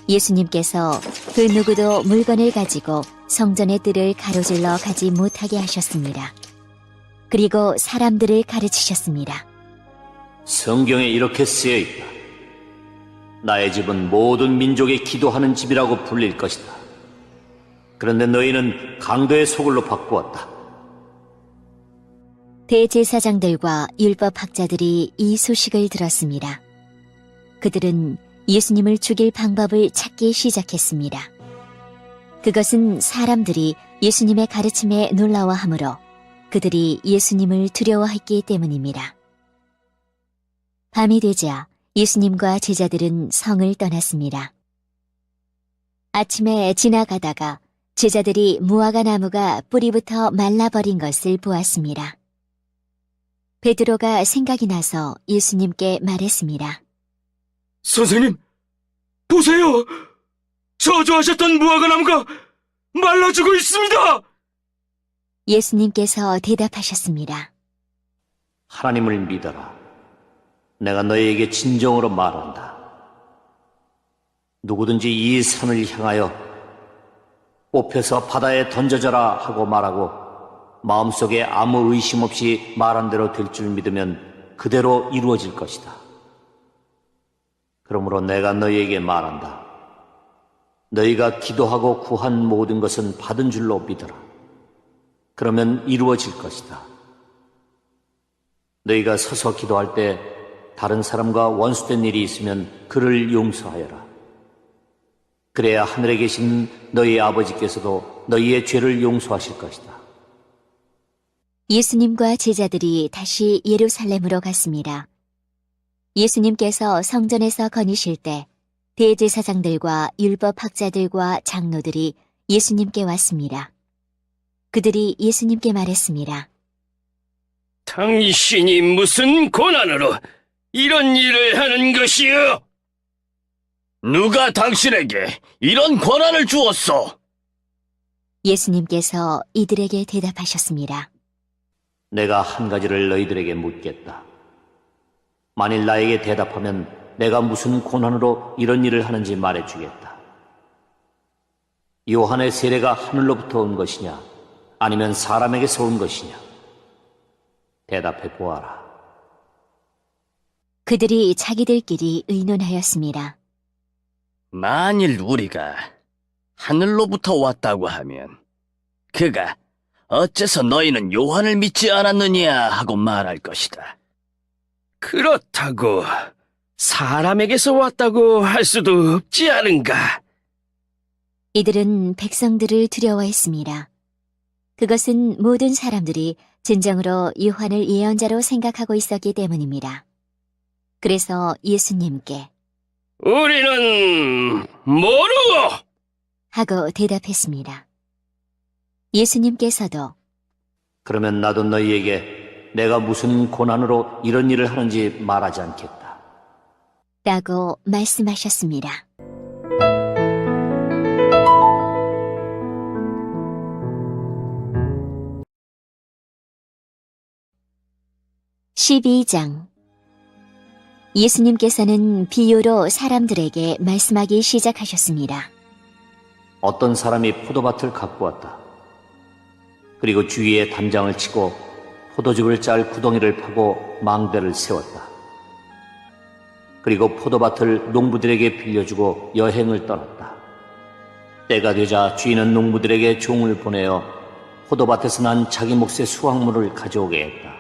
예수님께서 그 누구도 물건을 가지고 성전의 뜰을 가로질러 가지 못하게 하셨습니다. 그리고 사람들을 가르치셨습니다. 성경에 이렇게 쓰여 있다. 나의 집은 모든 민족의 기도하는 집이라고 불릴 것이다. 그런데 너희는 강도의 소굴로 바꾸었다. 대제사장들과 율법학자들이 이 소식을 들었습니다. 그들은 예수님을 죽일 방법을 찾기 시작했습니다. 그것은 사람들이 예수님의 가르침에 놀라워하므로 그들이 예수님을 두려워했기 때문입니다. 밤이 되자 예수님과 제자들은 성을 떠났습니다. 아침에 지나가다가 제자들이 무화과 나무가 뿌리부터 말라버린 것을 보았습니다. 베드로가 생각이 나서 예수님께 말했습니다. 선생님, 보세요! 저주하셨던 무화과 나무가 말라 죽어 있습니다! 예수님께서 대답하셨습니다. 하나님을 믿어라. 내가 너희에게 진정으로 말한다. 누구든지 이 산을 향하여 뽑혀서 바다에 던져져라 하고 말하고 마음속에 아무 의심 없이 말한 대로 될 줄 믿으면 그대로 이루어질 것이다. 그러므로 내가 너희에게 말한다. 너희가 기도하고 구한 모든 것은 받은 줄로 믿어라. 그러면 이루어질 것이다. 너희가 서서 기도할 때 다른 사람과 원수된 일이 있으면 그를 용서하여라. 그래야 하늘에 계신 너희 아버지께서도 너희의 죄를 용서하실 것이다. 예수님과 제자들이 다시 예루살렘으로 갔습니다. 예수님께서 성전에서 거니실 때 대제사장들과 율법학자들과 장로들이 예수님께 왔습니다. 그들이 예수님께 말했습니다. 당신이 무슨 권한으로 이런 일을 하는 것이요? 누가 당신에게 이런 권한을 주었소? 예수님께서 이들에게 대답하셨습니다. 내가 한 가지를 너희들에게 묻겠다. 만일 나에게 대답하면 내가 무슨 권한으로 이런 일을 하는지 말해주겠다. 요한의 세례가 하늘로부터 온 것이냐 아니면 사람에게서 온 것이냐? 대답해 보아라. 그들이 자기들끼리 의논하였습니다. 만일 우리가 하늘로부터 왔다고 하면 그가 어째서 너희는 요한을 믿지 않았느냐 하고 말할 것이다. 그렇다고 사람에게서 왔다고 할 수도 없지 않은가? 이들은 백성들을 두려워했습니다. 그것은 모든 사람들이 진정으로 요한을 예언자로 생각하고 있었기 때문입니다. 그래서 예수님께 우리는 모르고 하고 대답했습니다. 예수님께서도 그러면 나도 너희에게 내가 무슨 권한으로 이런 일을 하는지 말하지 않겠다. 라고 말씀하셨습니다. (12장) 예수님께서는 비유로 사람들에게 말씀하기 시작하셨습니다. 어떤 사람이 포도밭을 갖고 왔다. 그리고 주위에 담장을 치고 포도즙을 짤 구덩이를 파고 망대를 세웠다. 그리고 포도밭을 농부들에게 빌려주고 여행을 떠났다. 때가 되자 주인은 농부들에게 종을 보내어 포도밭에서 난 자기 몫의 수확물을 가져오게 했다.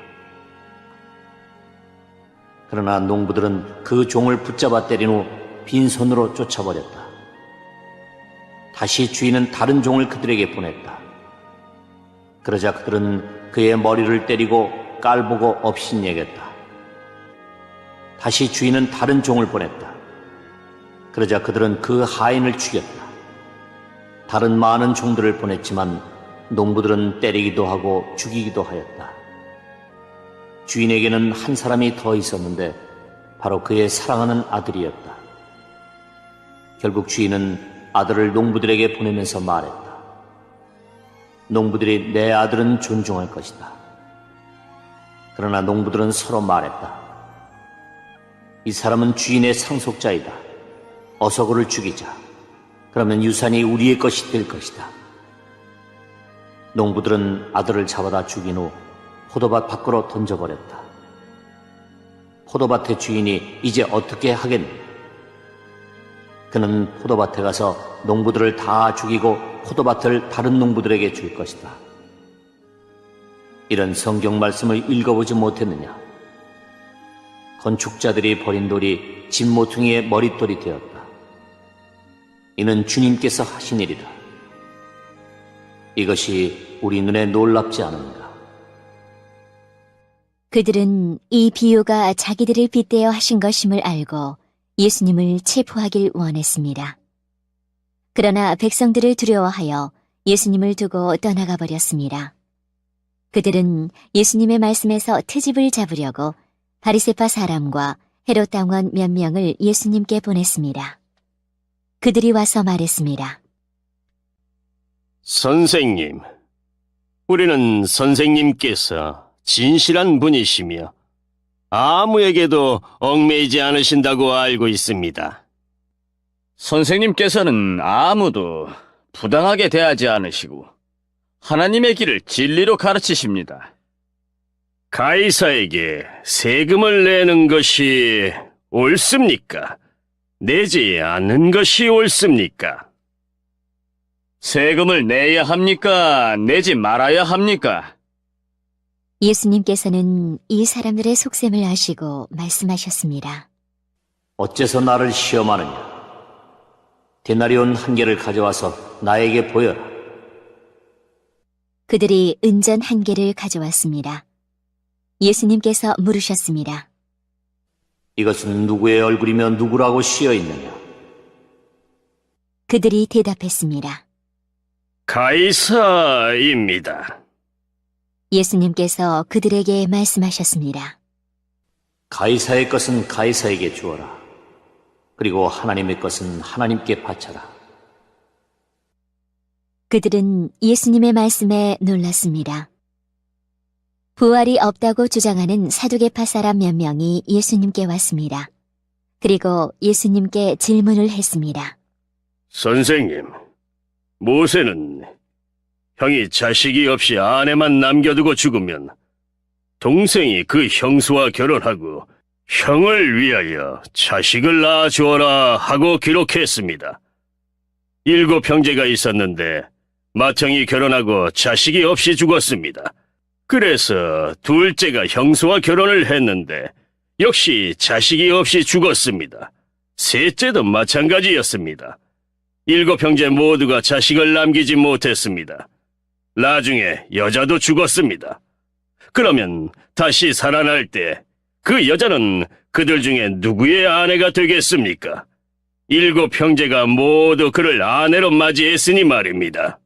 그러나 농부들은 그 종을 붙잡아 때린 후 빈손으로 쫓아버렸다. 다시 주인은 다른 종을 그들에게 보냈다. 그러자 그들은 그의 머리를 때리고 깔보고 업신여겼다. 다시 주인은 다른 종을 보냈다. 그러자 그들은 그 하인을 죽였다. 다른 많은 종들을 보냈지만 농부들은 때리기도 하고 죽이기도 하였다. 주인에게는 한 사람이 더 있었는데 바로 그의 사랑하는 아들이었다. 결국 주인은 아들을 농부들에게 보내면서 말했다. 농부들이 내 아들은 존중할 것이다. 그러나 농부들은 서로 말했다. 이 사람은 주인의 상속자이다. 어서 그를 죽이자. 그러면 유산이 우리의 것이 될 것이다. 농부들은 아들을 잡아다 죽인 후 포도밭 밖으로 던져버렸다. 포도밭의 주인이 이제 어떻게 하겠느냐? 그는 포도밭에 가서 농부들을 다 죽이고 포도밭을 다른 농부들에게 줄 것이다. 이런 성경 말씀을 읽어보지 못했느냐? 건축자들이 버린 돌이 집 모퉁이의 머릿돌이 되었다. 이는 주님께서 하신 일이다. 이것이 우리 눈에 놀랍지 않은가? 그들은 이 비유가 자기들을 빗대어 하신 것임을 알고 예수님을 체포하길 원했습니다. 그러나 백성들을 두려워하여 예수님을 두고 떠나가 버렸습니다. 그들은 예수님의 말씀에서 트집을 잡으려고 바리새파 사람과 헤롯 당원 몇 명을 예수님께 보냈습니다. 그들이 와서 말했습니다. 선생님, 우리는 선생님께서 진실한 분이시며 아무에게도 얽매이지 않으신다고 알고 있습니다. 선생님께서는 아무도 부당하게 대하지 않으시고 하나님의 길을 진리로 가르치십니다. 가이사에게 세금을 내는 것이 옳습니까? 내지 않는 것이 옳습니까? 세금을 내야 합니까? 내지 말아야 합니까? 예수님께서는 이 사람들의 속셈을 아시고 말씀하셨습니다. 어째서 나를 시험하느냐? 데나리온 한 개를 가져와서 나에게 보여라. 그들이 은전 한 개를 가져왔습니다. 예수님께서 물으셨습니다. 이것은 누구의 얼굴이며 누구라고 씌어 있느냐? 그들이 대답했습니다. 가이사입니다. 예수님께서 그들에게 말씀하셨습니다. 가이사의 것은 가이사에게 주어라. 그리고 하나님의 것은 하나님께 바쳐라. 그들은 예수님의 말씀에 놀랐습니다. 부활이 없다고 주장하는 사두개파 사람 몇 명이 예수님께 왔습니다. 그리고 예수님께 질문을 했습니다. 선생님, 모세는 형이 자식이 없이 아내만 남겨두고 죽으면 동생이 그 형수와 결혼하고 형을 위하여 자식을 낳아주어라 하고 기록했습니다. 7 형제가 있었는데 맏형이 결혼하고 자식이 없이 죽었습니다. 그래서 둘째가 형수와 결혼을 했는데 역시 자식이 없이 죽었습니다. 셋째도 마찬가지였습니다. 7 형제 모두가 자식을 남기지 못했습니다. 나중에 여자도 죽었습니다. 그러면 다시 살아날 때 그 여자는 그들 중에 누구의 아내가 되겠습니까? 7 형제가 모두 그를 아내로 맞이했으니 말입니다.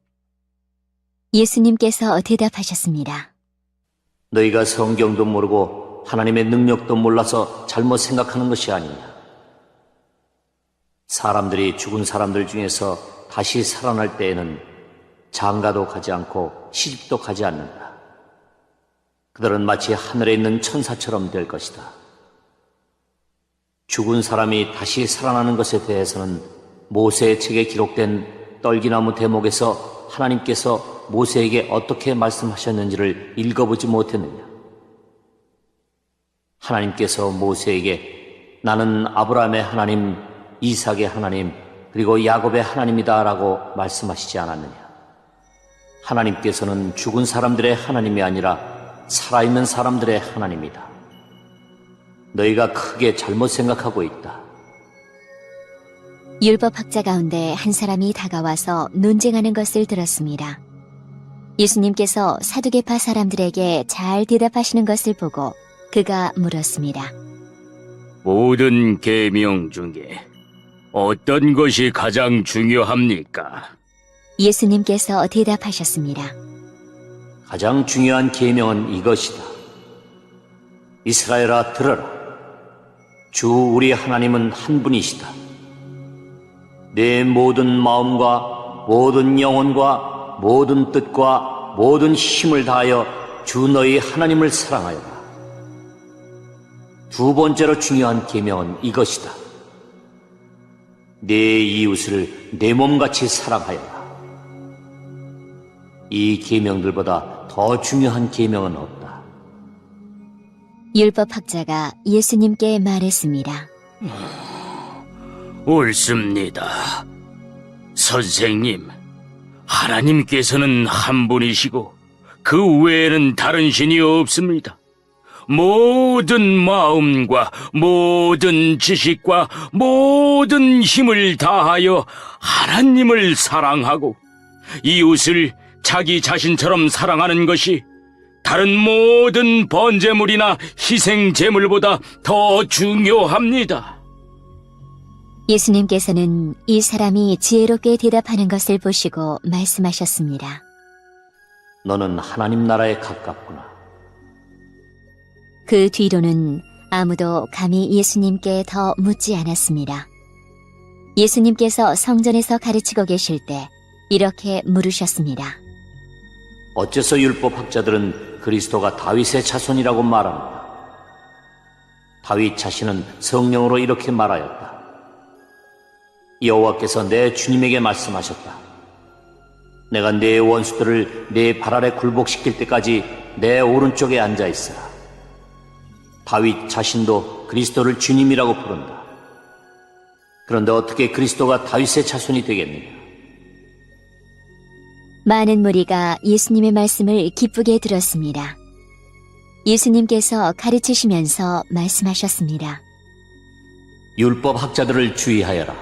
예수님께서 대답하셨습니다. 너희가 성경도 모르고 하나님의 능력도 몰라서 잘못 생각하는 것이 아니냐? 사람들이 죽은 사람들 중에서 다시 살아날 때에는 장가도 가지 않고 시집도 가지 않는다. 그들은 마치 하늘에 있는 천사처럼 될 것이다. 죽은 사람이 다시 살아나는 것에 대해서는 모세의 책에 기록된 떨기나무 대목에서 하나님께서 모세에게 어떻게 말씀하셨는지를 읽어보지 못했느냐? 하나님께서 모세에게 나는 아브라함의 하나님, 이삭의 하나님, 그리고 야곱의 하나님이다 라고 말씀하시지 않았느냐? 하나님께서는 죽은 사람들의 하나님이 아니라 살아있는 사람들의 하나님이다. 너희가 크게 잘못 생각하고 있다. 율법학자 가운데 한 사람이 다가와서 논쟁하는 것을 들었습니다. 예수님께서 사두개파 사람들에게 잘 대답하시는 것을 보고 그가 물었습니다. 모든 계명 중에 어떤 것이 가장 중요합니까? 예수님께서 대답하셨습니다. 가장 중요한 계명은 이것이다. 이스라엘아 들어라. 주 우리 하나님은 한 분이시다. 내 모든 마음과 모든 영혼과 모든 뜻과 모든 힘을 다하여 주 너희 하나님을 사랑하여라. 2번째로 중요한 계명은 이것이다. 내 이웃을 내 몸같이 사랑하여라. 이 계명들보다 더 중요한 계명은 없다. 율법학자가 예수님께 말했습니다. 옳습니다. 선생님, 하나님께서는 한 분이시고 그 외에는 다른 신이 없습니다. 모든 마음과 모든 지식과 모든 힘을 다하여 하나님을 사랑하고 이웃을 자기 자신처럼 사랑하는 것이 다른 모든 번제물이나 희생 제물보다 더 중요합니다. 예수님께서는 이 사람이 지혜롭게 대답하는 것을 보시고 말씀하셨습니다. 너는 하나님 나라에 가깝구나. 그 뒤로는 아무도 감히 예수님께 더 묻지 않았습니다. 예수님께서 성전에서 가르치고 계실 때 이렇게 물으셨습니다. 어째서 율법학자들은 그리스도가 다윗의 자손이라고 말합니다. 다윗 자신은 성령으로 이렇게 말하였다. 여호와께서 내 주님에게 말씀하셨다. 내가 네 원수들을 네 발 아래 굴복시킬 때까지 내 오른쪽에 앉아 있으라. 다윗 자신도 그리스도를 주님이라고 부른다. 그런데 어떻게 그리스도가 다윗의 자손이 되겠느냐? 많은 무리가 예수님의 말씀을 기쁘게 들었습니다. 예수님께서 가르치시면서 말씀하셨습니다. 율법학자들을 주의하여라.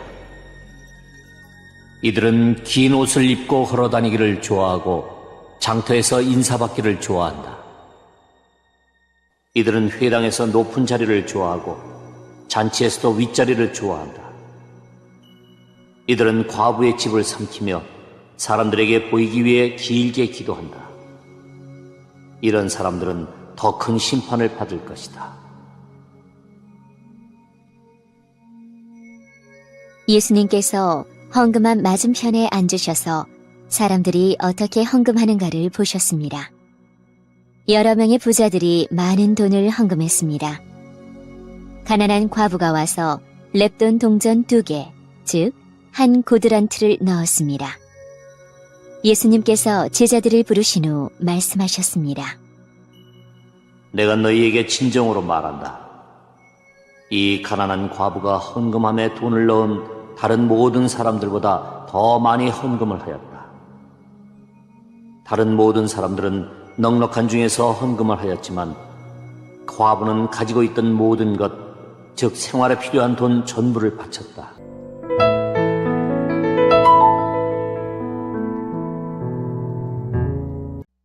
이들은 긴 옷을 입고 걸어다니기를 좋아하고 장터에서 인사받기를 좋아한다. 이들은 회당에서 높은 자리를 좋아하고 잔치에서도 윗자리를 좋아한다. 이들은 과부의 집을 삼키며 사람들에게 보이기 위해 길게 기도한다. 이런 사람들은 더 큰 심판을 받을 것이다. 예수님께서 헌금함 맞은편에 앉으셔서 사람들이 어떻게 헌금하는가를 보셨습니다. 여러 명의 부자들이 많은 돈을 헌금했습니다. 가난한 과부가 와서 렙돈 동전 2개, 즉 한 고드란트를 넣었습니다. 예수님께서 제자들을 부르신 후 말씀하셨습니다. 내가 너희에게 진정으로 말한다. 이 가난한 과부가 헌금함에 돈을 넣은 다른 모든 사람들보다 더 많이 헌금을 하였다. 다른 모든 사람들은 넉넉한 중에서 헌금을 하였지만 과부는 가지고 있던 모든 것, 즉 생활에 필요한 돈 전부를 바쳤다.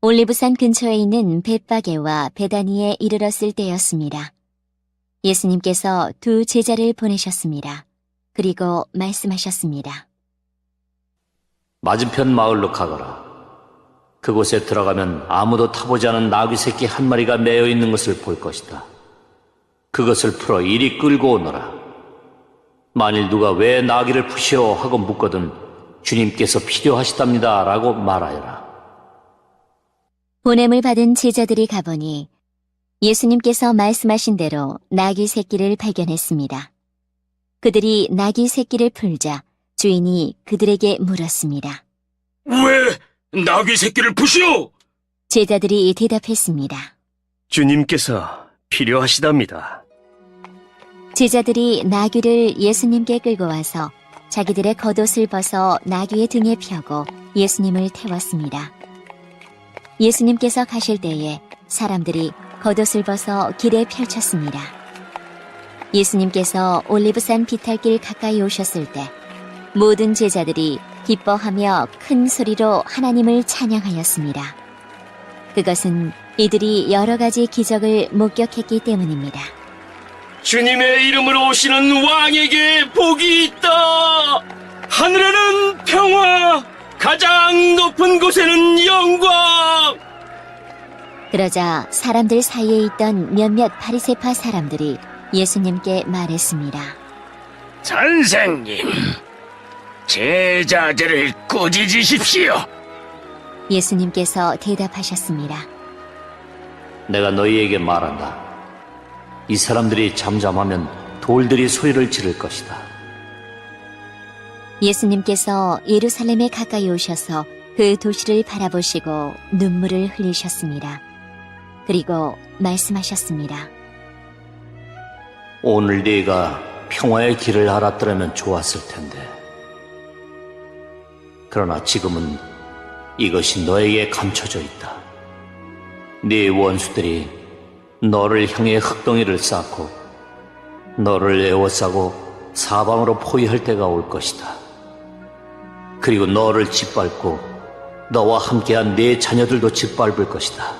올리브산 근처에 있는 벳바게와 베다니에 이르렀을 때였습니다. 예수님께서 2 제자를 보내셨습니다. 그리고 말씀하셨습니다. 맞은편 마을로 가거라. 그곳에 들어가면 아무도 타보지 않은 나귀 새끼 한 마리가 매여 있는 것을 볼 것이다. 그것을 풀어 이리 끌고 오너라. 만일 누가 왜 나귀를 푸시오 하고 묻거든 주님께서 필요하시답니다 라고 말하여라. 보냄을 받은 제자들이 가보니 예수님께서 말씀하신 대로 나귀 새끼를 발견했습니다. 그들이 나귀 새끼를 풀자 주인이 그들에게 물었습니다. 왜 나귀 새끼를 푸시오? 제자들이 대답했습니다. 주님께서 필요하시답니다. 제자들이 나귀를 예수님께 끌고 와서 자기들의 겉옷을 벗어 나귀의 등에 펴고 예수님을 태웠습니다. 예수님께서 가실 때에 사람들이 겉옷을 벗어 길에 펼쳤습니다. 예수님께서 올리브산 비탈길 가까이 오셨을 때 모든 제자들이 기뻐하며 큰 소리로 하나님을 찬양하였습니다. 그것은 이들이 여러 가지 기적을 목격했기 때문입니다. 주님의 이름으로 오시는 왕에게 복이 있다. 하늘에는 평화, 가장 높은 곳에는 영광. 그러자 사람들 사이에 있던 몇몇 바리새파 사람들이 예수님께 말했습니다. 선생님, 제자들을 꾸짖으십시오. 예수님께서 대답하셨습니다. 내가 너희에게 말한다. 이 사람들이 잠잠하면 돌들이 소리를 지를 것이다. 예수님께서 예루살렘에 가까이 오셔서 그 도시를 바라보시고 눈물을 흘리셨습니다. 그리고 말씀하셨습니다. 오늘 네가 평화의 길을 알았더라면 좋았을 텐데. 그러나 지금은 이것이 너에게 감춰져 있다. 네 원수들이 너를 향해 흙덩이를 쌓고 너를 에워싸고 사방으로 포위할 때가 올 것이다. 그리고 너를 짓밟고 너와 함께한 네 자녀들도 짓밟을 것이다.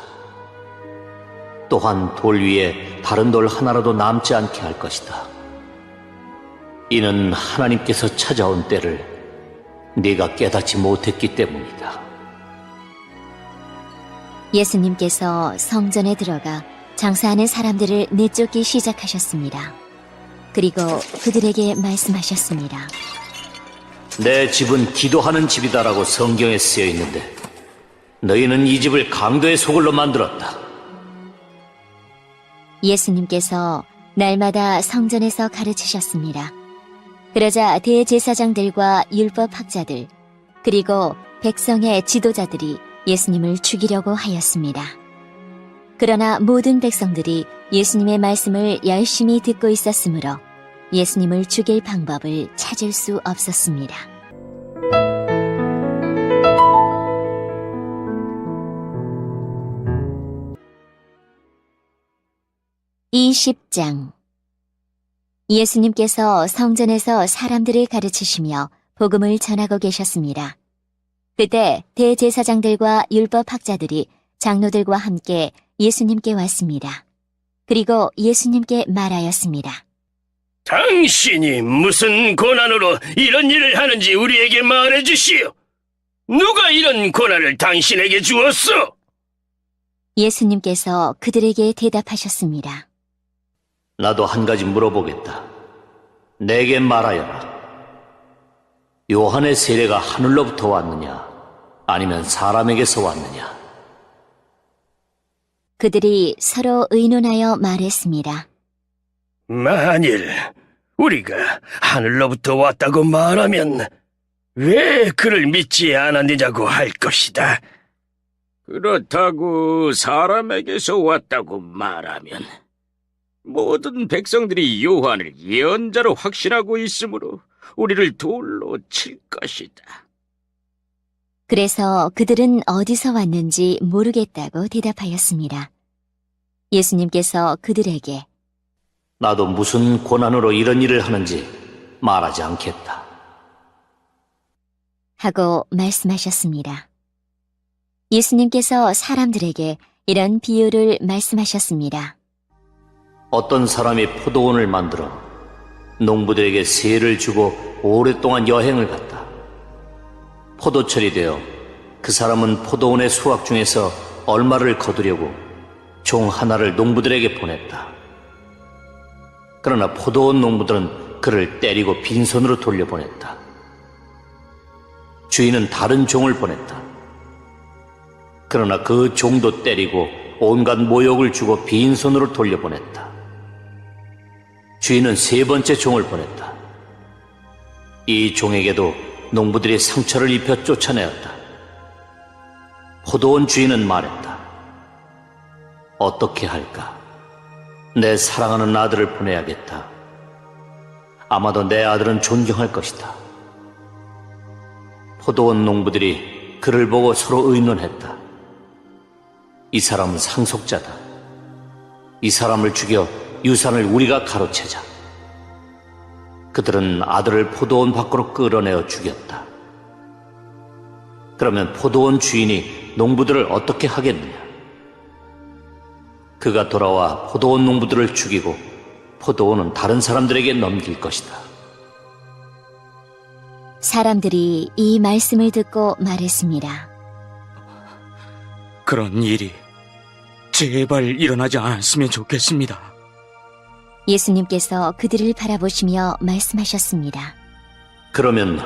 또한 돌 위에 다른 돌 하나라도 남지 않게 할 것이다. 이는 하나님께서 찾아온 때를 네가 깨닫지 못했기 때문이다. 예수님께서 성전에 들어가 장사하는 사람들을 내쫓기 시작하셨습니다. 그리고 그들에게 말씀하셨습니다. 내 집은 기도하는 집이다라고 성경에 쓰여 있는데 너희는 이 집을 강도의 소굴로 만들었다. 예수님께서 날마다 성전에서 가르치셨습니다. 그러자 대제사장들과 율법학자들 그리고 백성의 지도자들이 예수님을 죽이려고 하였습니다. 그러나 모든 백성들이 예수님의 말씀을 열심히 듣고 있었으므로 예수님을 죽일 방법을 찾을 수 없었습니다. 20장 예수님께서 성전에서 사람들을 가르치시며 복음을 전하고 계셨습니다. 그때 대제사장들과 율법학자들이 장로들과 함께 예수님께 왔습니다. 그리고 예수님께 말하였습니다. 당신이 무슨 권한으로 이런 일을 하는지 우리에게 말해주시오. 누가 이런 권한을 당신에게 주었소? 예수님께서 그들에게 대답하셨습니다. 나도 한 가지 물어보겠다. 내게 말하여라. 요한의 세례가 하늘로부터 왔느냐 아니면 사람에게서 왔느냐? 그들이 서로 의논하여 말했습니다. 만일 우리가 하늘로부터 왔다고 말하면 왜 그를 믿지 않았느냐고 할 것이다. 그렇다고 사람에게서 왔다고 말하면 모든 백성들이 요한을 예언자로 확신하고 있으므로 우리를 돌로 칠 것이다. 그래서 그들은 어디서 왔는지 모르겠다고 대답하였습니다. 예수님께서 그들에게 나도 무슨 권한으로 이런 일을 하는지 말하지 않겠다. 하고 말씀하셨습니다. 예수님께서 사람들에게 이런 비유를 말씀하셨습니다. 어떤 사람이 포도원을 만들어 농부들에게 세를 주고 오랫동안 여행을 갔다. 포도철이 되어 그 사람은 포도원의 수확 중에서 얼마를 거두려고 종 하나를 농부들에게 보냈다. 그러나 포도원 농부들은 그를 때리고 빈손으로 돌려보냈다. 주인은 다른 종을 보냈다. 그러나 그 종도 때리고 온갖 모욕을 주고 빈손으로 돌려보냈다. 주인은 세 번째 종을 보냈다. 이 종에게도 농부들이 상처를 입혀 쫓아내었다. 포도원 주인은 말했다. 어떻게 할까? 내 사랑하는 아들을 보내야겠다. 아마도 내 아들은 존경할 것이다. 포도원 농부들이 그를 보고 서로 의논했다. 이 사람은 상속자다. 이 사람을 죽여 유산을 우리가 가로채자. 그들은 아들을 포도원 밖으로 끌어내어 죽였다. 그러면 포도원 주인이 농부들을 어떻게 하겠느냐? 그가 돌아와 포도원 농부들을 죽이고 포도원은 다른 사람들에게 넘길 것이다. 사람들이 이 말씀을 듣고 말했습니다. 그런 일이 제발 일어나지 않았으면 좋겠습니다. 예수님께서 그들을 바라보시며 말씀하셨습니다. 그러면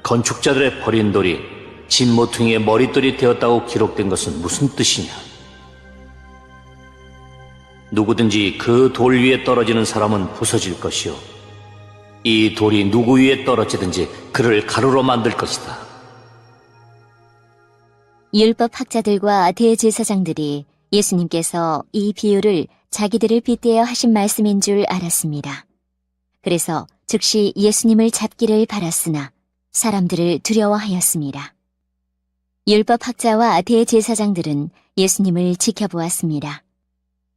건축자들의 버린 돌이 진모퉁이의 머릿돌이 되었다고 기록된 것은 무슨 뜻이냐? 누구든지 그 돌 위에 떨어지는 사람은 부서질 것이요 이 돌이 누구 위에 떨어지든지 그를 가루로 만들 것이다. 율법학자들과 대제사장들이 예수님께서 이 비유를 자기들을 빗대어 하신 말씀인 줄 알았습니다. 그래서 즉시 예수님을 잡기를 바랐으나 사람들을 두려워하였습니다. 율법학자와 대제사장들은 예수님을 지켜보았습니다.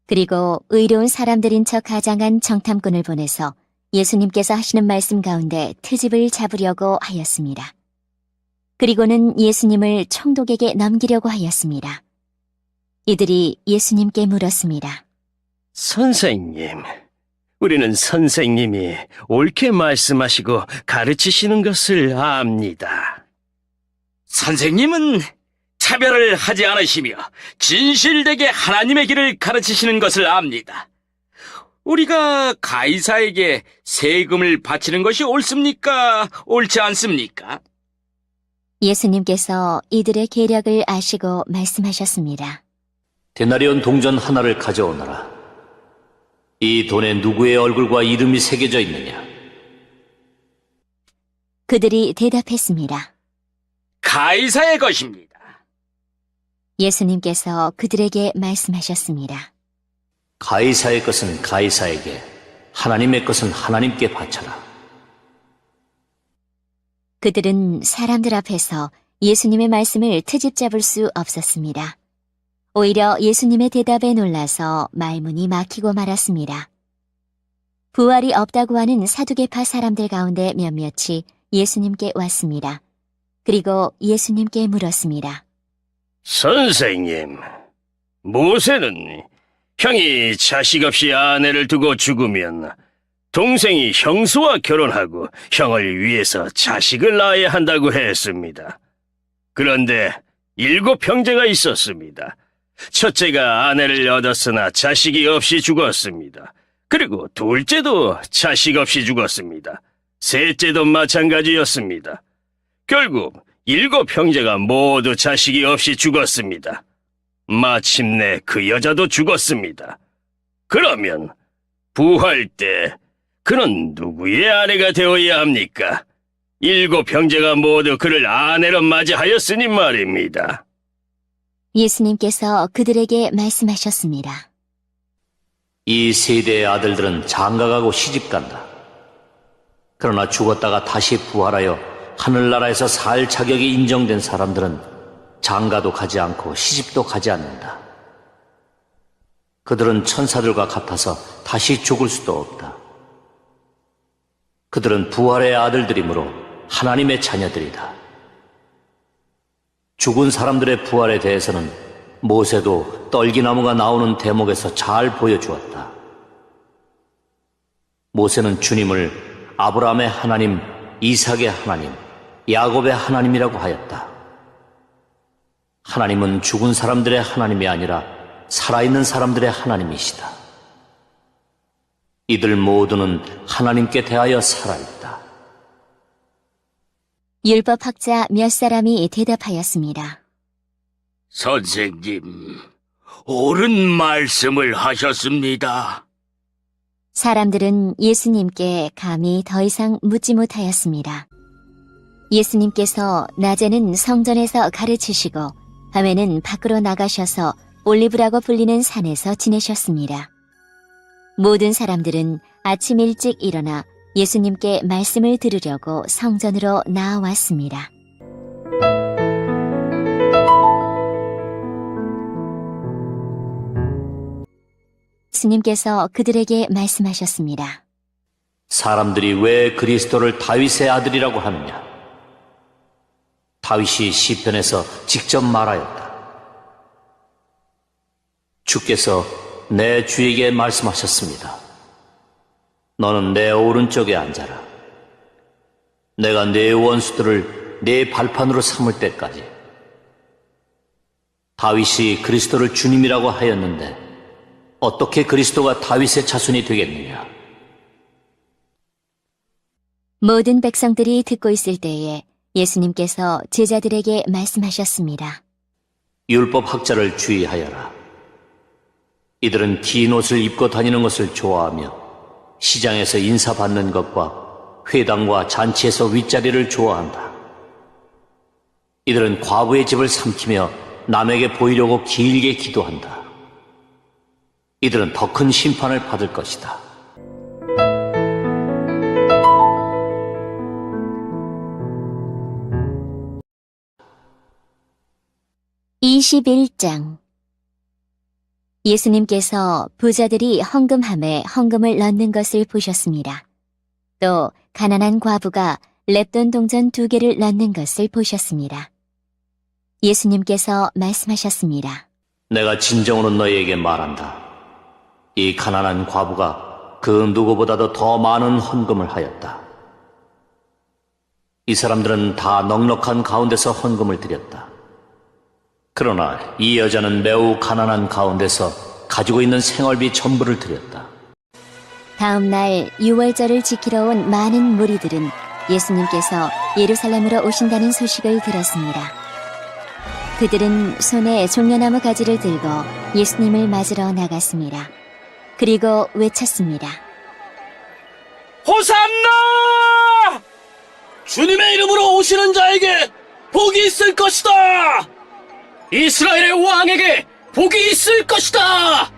그리고 의로운 사람들인 척 가장한 정탐꾼을 보내서 예수님께서 하시는 말씀 가운데 트집을 잡으려고 하였습니다. 그리고는 예수님을 총독에게 넘기려고 하였습니다. 이들이 예수님께 물었습니다. 선생님, 우리는 선생님이 옳게 말씀하시고 가르치시는 것을 압니다. 선생님은 차별을 하지 않으시며 진실되게 하나님의 길을 가르치시는 것을 압니다. 우리가 가이사에게 세금을 바치는 것이 옳습니까? 옳지 않습니까? 예수님께서 이들의 계략을 아시고 말씀하셨습니다. 데나리온 동전 하나를 가져오너라. 이 돈에 누구의 얼굴과 이름이 새겨져 있느냐? 그들이 대답했습니다. 가이사의 것입니다. 예수님께서 그들에게 말씀하셨습니다. 가이사의 것은 가이사에게, 하나님의 것은 하나님께 바쳐라. 그들은 사람들 앞에서 예수님의 말씀을 트집 잡을 수 없었습니다. 오히려 예수님의 대답에 놀라서 말문이 막히고 말았습니다. 부활이 없다고 하는 사두개파 사람들 가운데 몇몇이 예수님께 왔습니다. 그리고 예수님께 물었습니다. 선생님, 모세는 형이 자식 없이 아내를 두고 죽으면 동생이 형수와 결혼하고 형을 위해서 자식을 낳아야 한다고 했습니다. 그런데 7 형제가 있었습니다. 첫째가 아내를 얻었으나 자식이 없이 죽었습니다. 그리고 둘째도 자식 없이 죽었습니다. 셋째도 마찬가지였습니다. 결국 7 형제가 모두 자식이 없이 죽었습니다. 마침내 그 여자도 죽었습니다. 그러면 부활 때 그는 누구의 아내가 되어야 합니까? 7 형제가 모두 그를 아내로 맞이하였으니 말입니다. 예수님께서 그들에게 말씀하셨습니다. 이 세대의 아들들은 장가가고 시집간다. 그러나 죽었다가 다시 부활하여 하늘나라에서 살 자격이 인정된 사람들은 장가도 가지 않고 시집도 가지 않는다. 그들은 천사들과 같아서 다시 죽을 수도 없다. 그들은 부활의 아들들이므로 하나님의 자녀들이다. 죽은 사람들의 부활에 대해서는 모세도 떨기나무가 나오는 대목에서 잘 보여주었다. 모세는 주님을 아브라함의 하나님, 이삭의 하나님, 야곱의 하나님이라고 하였다. 하나님은 죽은 사람들의 하나님이 아니라 살아있는 사람들의 하나님이시다. 이들 모두는 하나님께 대하여 살아있다. 율법학자 몇 사람이 대답하였습니다. 선생님, 옳은 말씀을 하셨습니다. 사람들은 예수님께 감히 더 이상 묻지 못하였습니다. 예수님께서 낮에는 성전에서 가르치시고 밤에는 밖으로 나가셔서 올리브라고 불리는 산에서 지내셨습니다. 모든 사람들은 아침 일찍 일어나 예수님께 말씀을 들으려고 성전으로 나아왔습니다. 예수님께서 그들에게 말씀하셨습니다. 사람들이 왜 그리스도를 다윗의 아들이라고 하느냐? 다윗이 시편에서 직접 말하였다. 주께서 내 주에게 말씀하셨습니다. 너는 내 오른쪽에 앉아라. 내가 내 원수들을 내 발판으로 삼을 때까지. 다윗이 그리스도를 주님이라고 하였는데 어떻게 그리스도가 다윗의 자손이 되겠느냐? 모든 백성들이 듣고 있을 때에 예수님께서 제자들에게 말씀하셨습니다. 율법 학자를 주의하여라. 이들은 긴 옷을 입고 다니는 것을 좋아하며 시장에서 인사받는 것과 회당과 잔치에서 윗자리를 좋아한다. 이들은 과부의 집을 삼키며 남에게 보이려고 길게 기도한다. 이들은 더 큰 심판을 받을 것이다. (21장) 예수님께서 부자들이 헌금함에 헌금을 넣는 것을 보셨습니다. 또 가난한 과부가 렙돈 동전 2개를 넣는 것을 보셨습니다. 예수님께서 말씀하셨습니다. 내가 진정으로 너희에게 말한다. 이 가난한 과부가 그 누구보다도 더 많은 헌금을 하였다. 이 사람들은 다 넉넉한 가운데서 헌금을 드렸다. 그러나 이 여자는 매우 가난한 가운데서 가지고 있는 생활비 전부를 드렸다. 다음 날 유월절을 지키러 온 많은 무리들은 예수님께서 예루살렘으로 오신다는 소식을 들었습니다. 그들은 손에 종려나무 가지를 들고 예수님을 맞으러 나갔습니다. 그리고 외쳤습니다. 호산나! 주님의 이름으로 오시는 자에게 복이 있을 것이다! 이스라엘의 왕에게 복이 있을 것이다!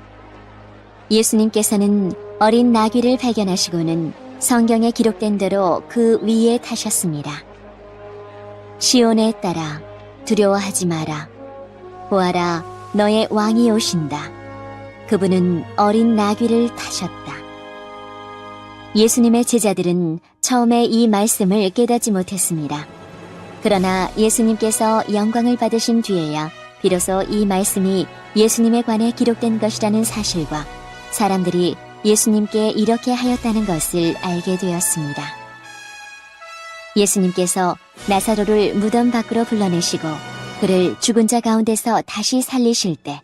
예수님께서는 어린 나귀를 발견하시고는 성경에 기록된 대로 그 위에 타셨습니다. 시온에 따라 두려워하지 마라. 보아라, 너의 왕이 오신다. 그분은 어린 나귀를 타셨다. 예수님의 제자들은 처음에 이 말씀을 깨닫지 못했습니다. 그러나 예수님께서 영광을 받으신 뒤에야 비로소 이 말씀이 예수님에 관해 기록된 것이라는 사실과 사람들이 예수님께 이렇게 하였다는 것을 알게 되었습니다. 예수님께서 나사로를 무덤 밖으로 불러내시고 그를 죽은 자 가운데서 다시 살리실 때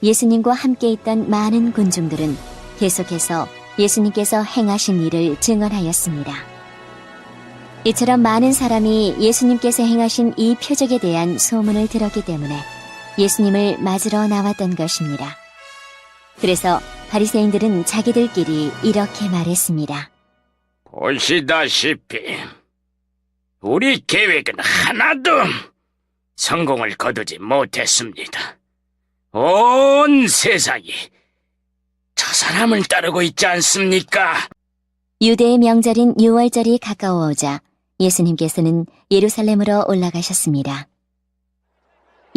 예수님과 함께 있던 많은 군중들은 계속해서 예수님께서 행하신 일을 증언하였습니다. 이처럼 많은 사람이 예수님께서 행하신 이 표적에 대한 소문을 들었기 때문에 예수님을 맞으러 나왔던 것입니다. 그래서 바리새인들은 자기들끼리 이렇게 말했습니다. 보시다시피 우리 계획은 하나도 성공을 거두지 못했습니다. 온 세상이 저 사람을 따르고 있지 않습니까? 유대의 명절인 유월절이 가까워오자 예수님께서는 예루살렘으로 올라가셨습니다.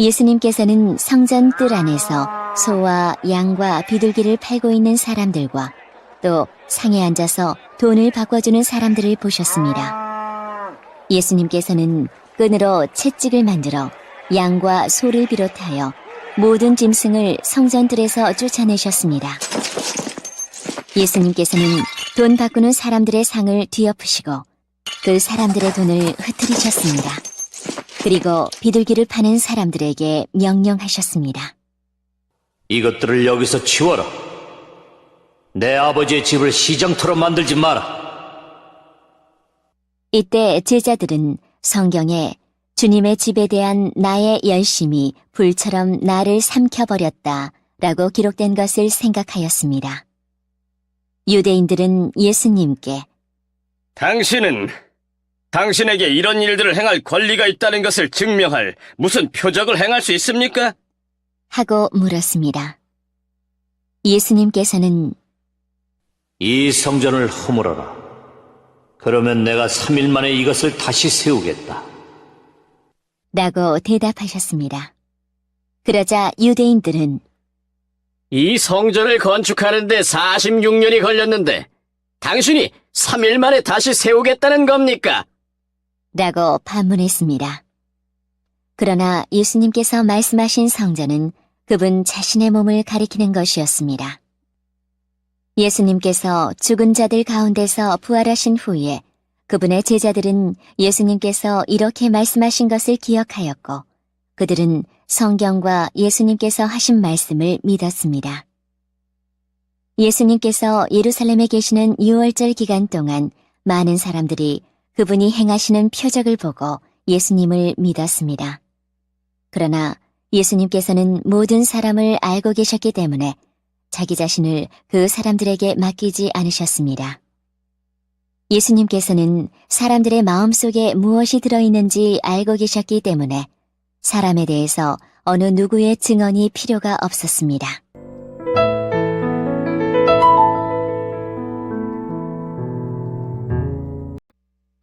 예수님께서는 성전 뜰 안에서 소와 양과 비둘기를 팔고 있는 사람들과 또 상에 앉아서 돈을 바꿔주는 사람들을 보셨습니다. 예수님께서는 끈으로 채찍을 만들어 양과 소를 비롯하여 모든 짐승을 성전들에서 쫓아내셨습니다. 예수님께서는 돈 바꾸는 사람들의 상을 뒤엎으시고 그 사람들의 돈을 흩트리셨습니다. 그리고 비둘기를 파는 사람들에게 명령하셨습니다. 이것들을 여기서 치워라. 내 아버지의 집을 시장터로 만들지 마라. 이때 제자들은 성경에 주님의 집에 대한 나의 열심이 불처럼 나를 삼켜버렸다 라고 기록된 것을 생각하였습니다. 유대인들은 예수님께 당신은 당신에게 이런 일들을 행할 권리가 있다는 것을 증명할 무슨 표적을 행할 수 있습니까? 하고 물었습니다. 예수님께서는 이 성전을 허물어라. 그러면 내가 3일 만에 이것을 다시 세우겠다. 라고 대답하셨습니다. 그러자 유대인들은 이 성전을 건축하는데 46년이 걸렸는데 당신이 3일 만에 다시 세우겠다는 겁니까? 라고 반문했습니다. 그러나 예수님께서 말씀하신 성전은 그분 자신의 몸을 가리키는 것이었습니다. 예수님께서 죽은 자들 가운데서 부활하신 후에 그분의 제자들은 예수님께서 이렇게 말씀하신 것을 기억하였고 그들은 성경과 예수님께서 하신 말씀을 믿었습니다. 예수님께서 예루살렘에 계시는 유월절 기간 동안 많은 사람들이 그분이 행하시는 표적을 보고 예수님을 믿었습니다. 그러나 예수님께서는 모든 사람을 알고 계셨기 때문에 자기 자신을 그 사람들에게 맡기지 않으셨습니다. 예수님께서는 사람들의 마음속에 무엇이 들어있는지 알고 계셨기 때문에 사람에 대해서 어느 누구의 증언이 필요가 없었습니다.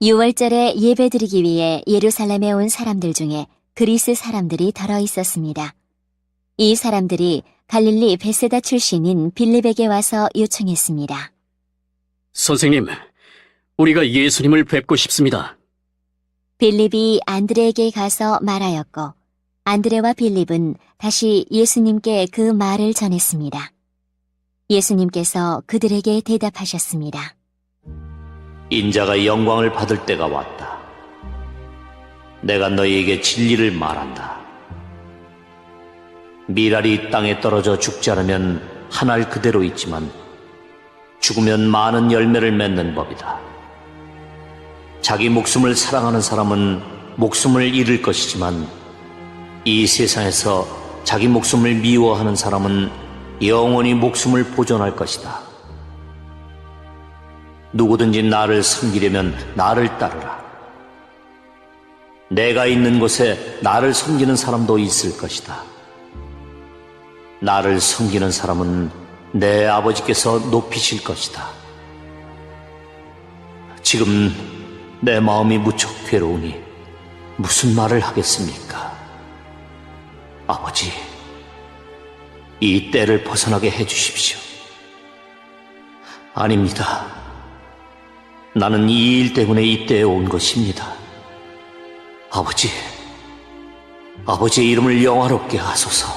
유월절에 예배드리기 위해 예루살렘에 온 사람들 중에 그리스 사람들이 더러 있었습니다. 이 사람들이 갈릴리 베세다 출신인 빌립에게 와서 요청했습니다. 선생님, 우리가 예수님을 뵙고 싶습니다. 빌립이 안드레에게 가서 말하였고 안드레와 빌립은 다시 예수님께 그 말을 전했습니다. 예수님께서 그들에게 대답하셨습니다. 인자가 영광을 받을 때가 왔다. 내가 너희에게 진리를 말한다. 미랄이 땅에 떨어져 죽지 않으면 한 알 그대로 있지만 죽으면 많은 열매를 맺는 법이다. 자기 목숨을 사랑하는 사람은 목숨을 잃을 것이지만 이 세상에서 자기 목숨을 미워하는 사람은 영원히 목숨을 보존할 것이다. 누구든지 나를 섬기려면 나를 따르라. 내가 있는 곳에 나를 섬기는 사람도 있을 것이다. 나를 섬기는 사람은 내 아버지께서 높이실 것이다. 지금 내 마음이 무척 괴로우니 무슨 말을 하겠습니까? 아버지, 이 때를 벗어나게 해주십시오. 아닙니다. 나는 이 일 때문에 이 때에 온 것입니다. 아버지의 이름을 영화롭게 하소서.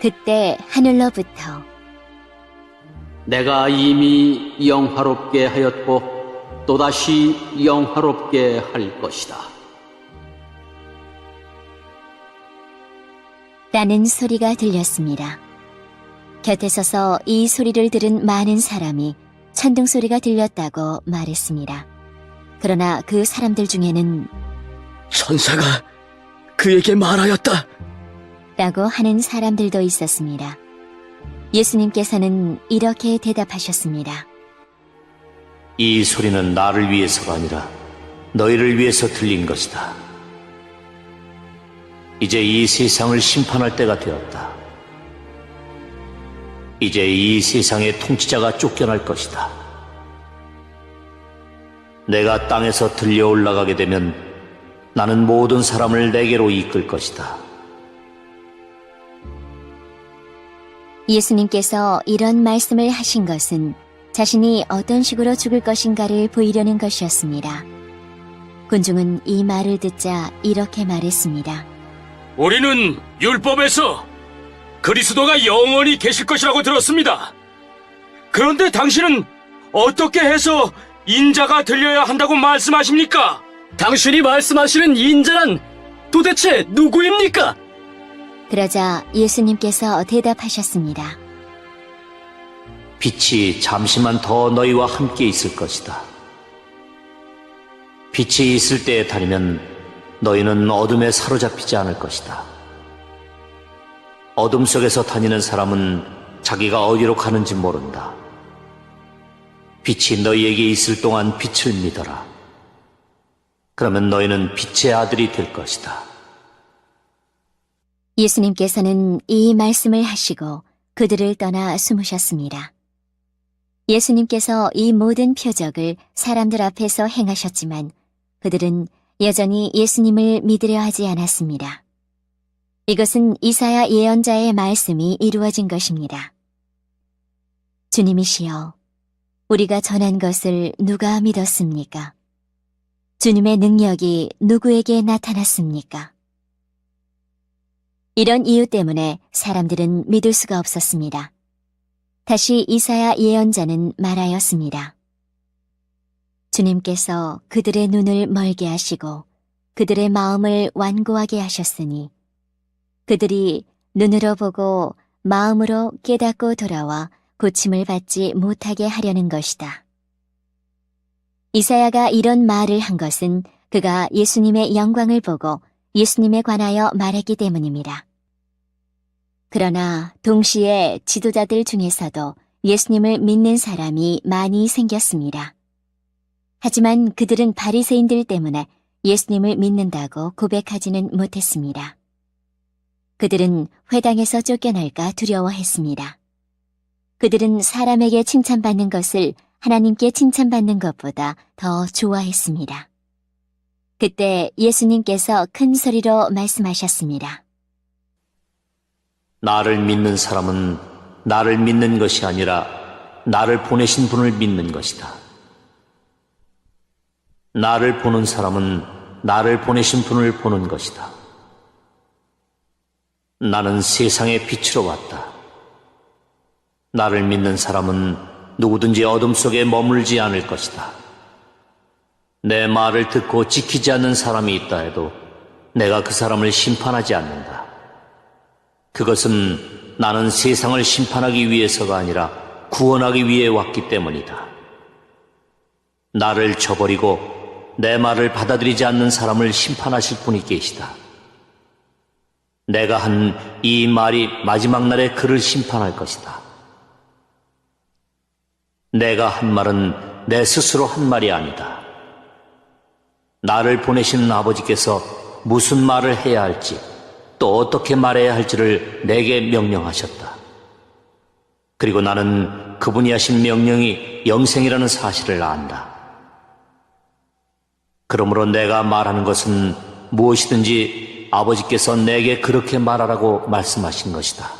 그때 하늘로부터 내가 이미 영화롭게 하였고 또다시 영화롭게 할 것이다. 라는 소리가 들렸습니다. 곁에 서서 이 소리를 들은 많은 사람이 천둥 소리가 들렸다고 말했습니다. 그러나 그 사람들 중에는 천사가 그에게 말하였다. 라고 하는 사람들도 있었습니다. 예수님께서는 이렇게 대답하셨습니다. 이 소리는 나를 위해서가 아니라 너희를 위해서 들린 것이다. 이제 이 세상을 심판할 때가 되었다. 이제 이 세상의 통치자가 쫓겨날 것이다. 내가 땅에서 들려 올라가게 되면 나는 모든 사람을 내게로 이끌 것이다. 예수님께서 이런 말씀을 하신 것은 자신이 어떤 식으로 죽을 것인가를 보이려는 것이었습니다. 군중은 이 말을 듣자 이렇게 말했습니다. 우리는 율법에서 그리스도가 영원히 계실 것이라고 들었습니다. 그런데 당신은 어떻게 해서 인자가 들려야 한다고 말씀하십니까? 당신이 말씀하시는 인자란 도대체 누구입니까? 그러자 예수님께서 대답하셨습니다. 빛이 잠시만 더 너희와 함께 있을 것이다. 빛이 있을 때에 다니면 너희는 어둠에 사로잡히지 않을 것이다. 어둠 속에서 다니는 사람은 자기가 어디로 가는지 모른다. 빛이 너희에게 있을 동안 빛을 믿어라. 그러면 너희는 빛의 아들이 될 것이다. 예수님께서는 이 말씀을 하시고 그들을 떠나 숨으셨습니다. 예수님께서 이 모든 표적을 사람들 앞에서 행하셨지만 그들은 여전히 예수님을 믿으려 하지 않았습니다. 이것은 이사야 예언자의 말씀이 이루어진 것입니다. 주님이시여, 우리가 전한 것을 누가 믿었습니까? 주님의 능력이 누구에게 나타났습니까? 이런 이유 때문에 사람들은 믿을 수가 없었습니다. 다시 이사야 예언자는 말하였습니다. 주님께서 그들의 눈을 멀게 하시고 그들의 마음을 완고하게 하셨으니 그들이 눈으로 보고 마음으로 깨닫고 돌아와 고침을 받지 못하게 하려는 것이다. 이사야가 이런 말을 한 것은 그가 예수님의 영광을 보고 예수님에 관하여 말했기 때문입니다. 그러나 동시에 지도자들 중에서도 예수님을 믿는 사람이 많이 생겼습니다. 하지만 그들은 바리새인들 때문에 예수님을 믿는다고 고백하지는 못했습니다. 그들은 회당에서 쫓겨날까 두려워했습니다. 그들은 사람에게 칭찬받는 것을 하나님께 칭찬받는 것보다 더 좋아했습니다. 그때 예수님께서 큰 소리로 말씀하셨습니다. 나를 믿는 사람은 나를 믿는 것이 아니라 나를 보내신 분을 믿는 것이다. 나를 보는 사람은 나를 보내신 분을 보는 것이다. 나는 세상의 빛으로 왔다. 나를 믿는 사람은 누구든지 어둠 속에 머물지 않을 것이다. 내 말을 듣고 지키지 않는 사람이 있다 해도 내가 그 사람을 심판하지 않는다. 그것은 나는 세상을 심판하기 위해서가 아니라 구원하기 위해 왔기 때문이다. 나를 저버리고 내 말을 받아들이지 않는 사람을 심판하실 분이 계시다. 내가 한 이 말이 마지막 날에 그를 심판할 것이다. 내가 한 말은 내 스스로 한 말이 아니다. 나를 보내신 아버지께서 무슨 말을 해야 할지 또 어떻게 말해야 할지를 내게 명령하셨다. 그리고 나는 그분이 하신 명령이 영생이라는 사실을 안다. 그러므로 내가 말하는 것은 무엇이든지 아버지께서 내게 그렇게 말하라고 말씀하신 것이다.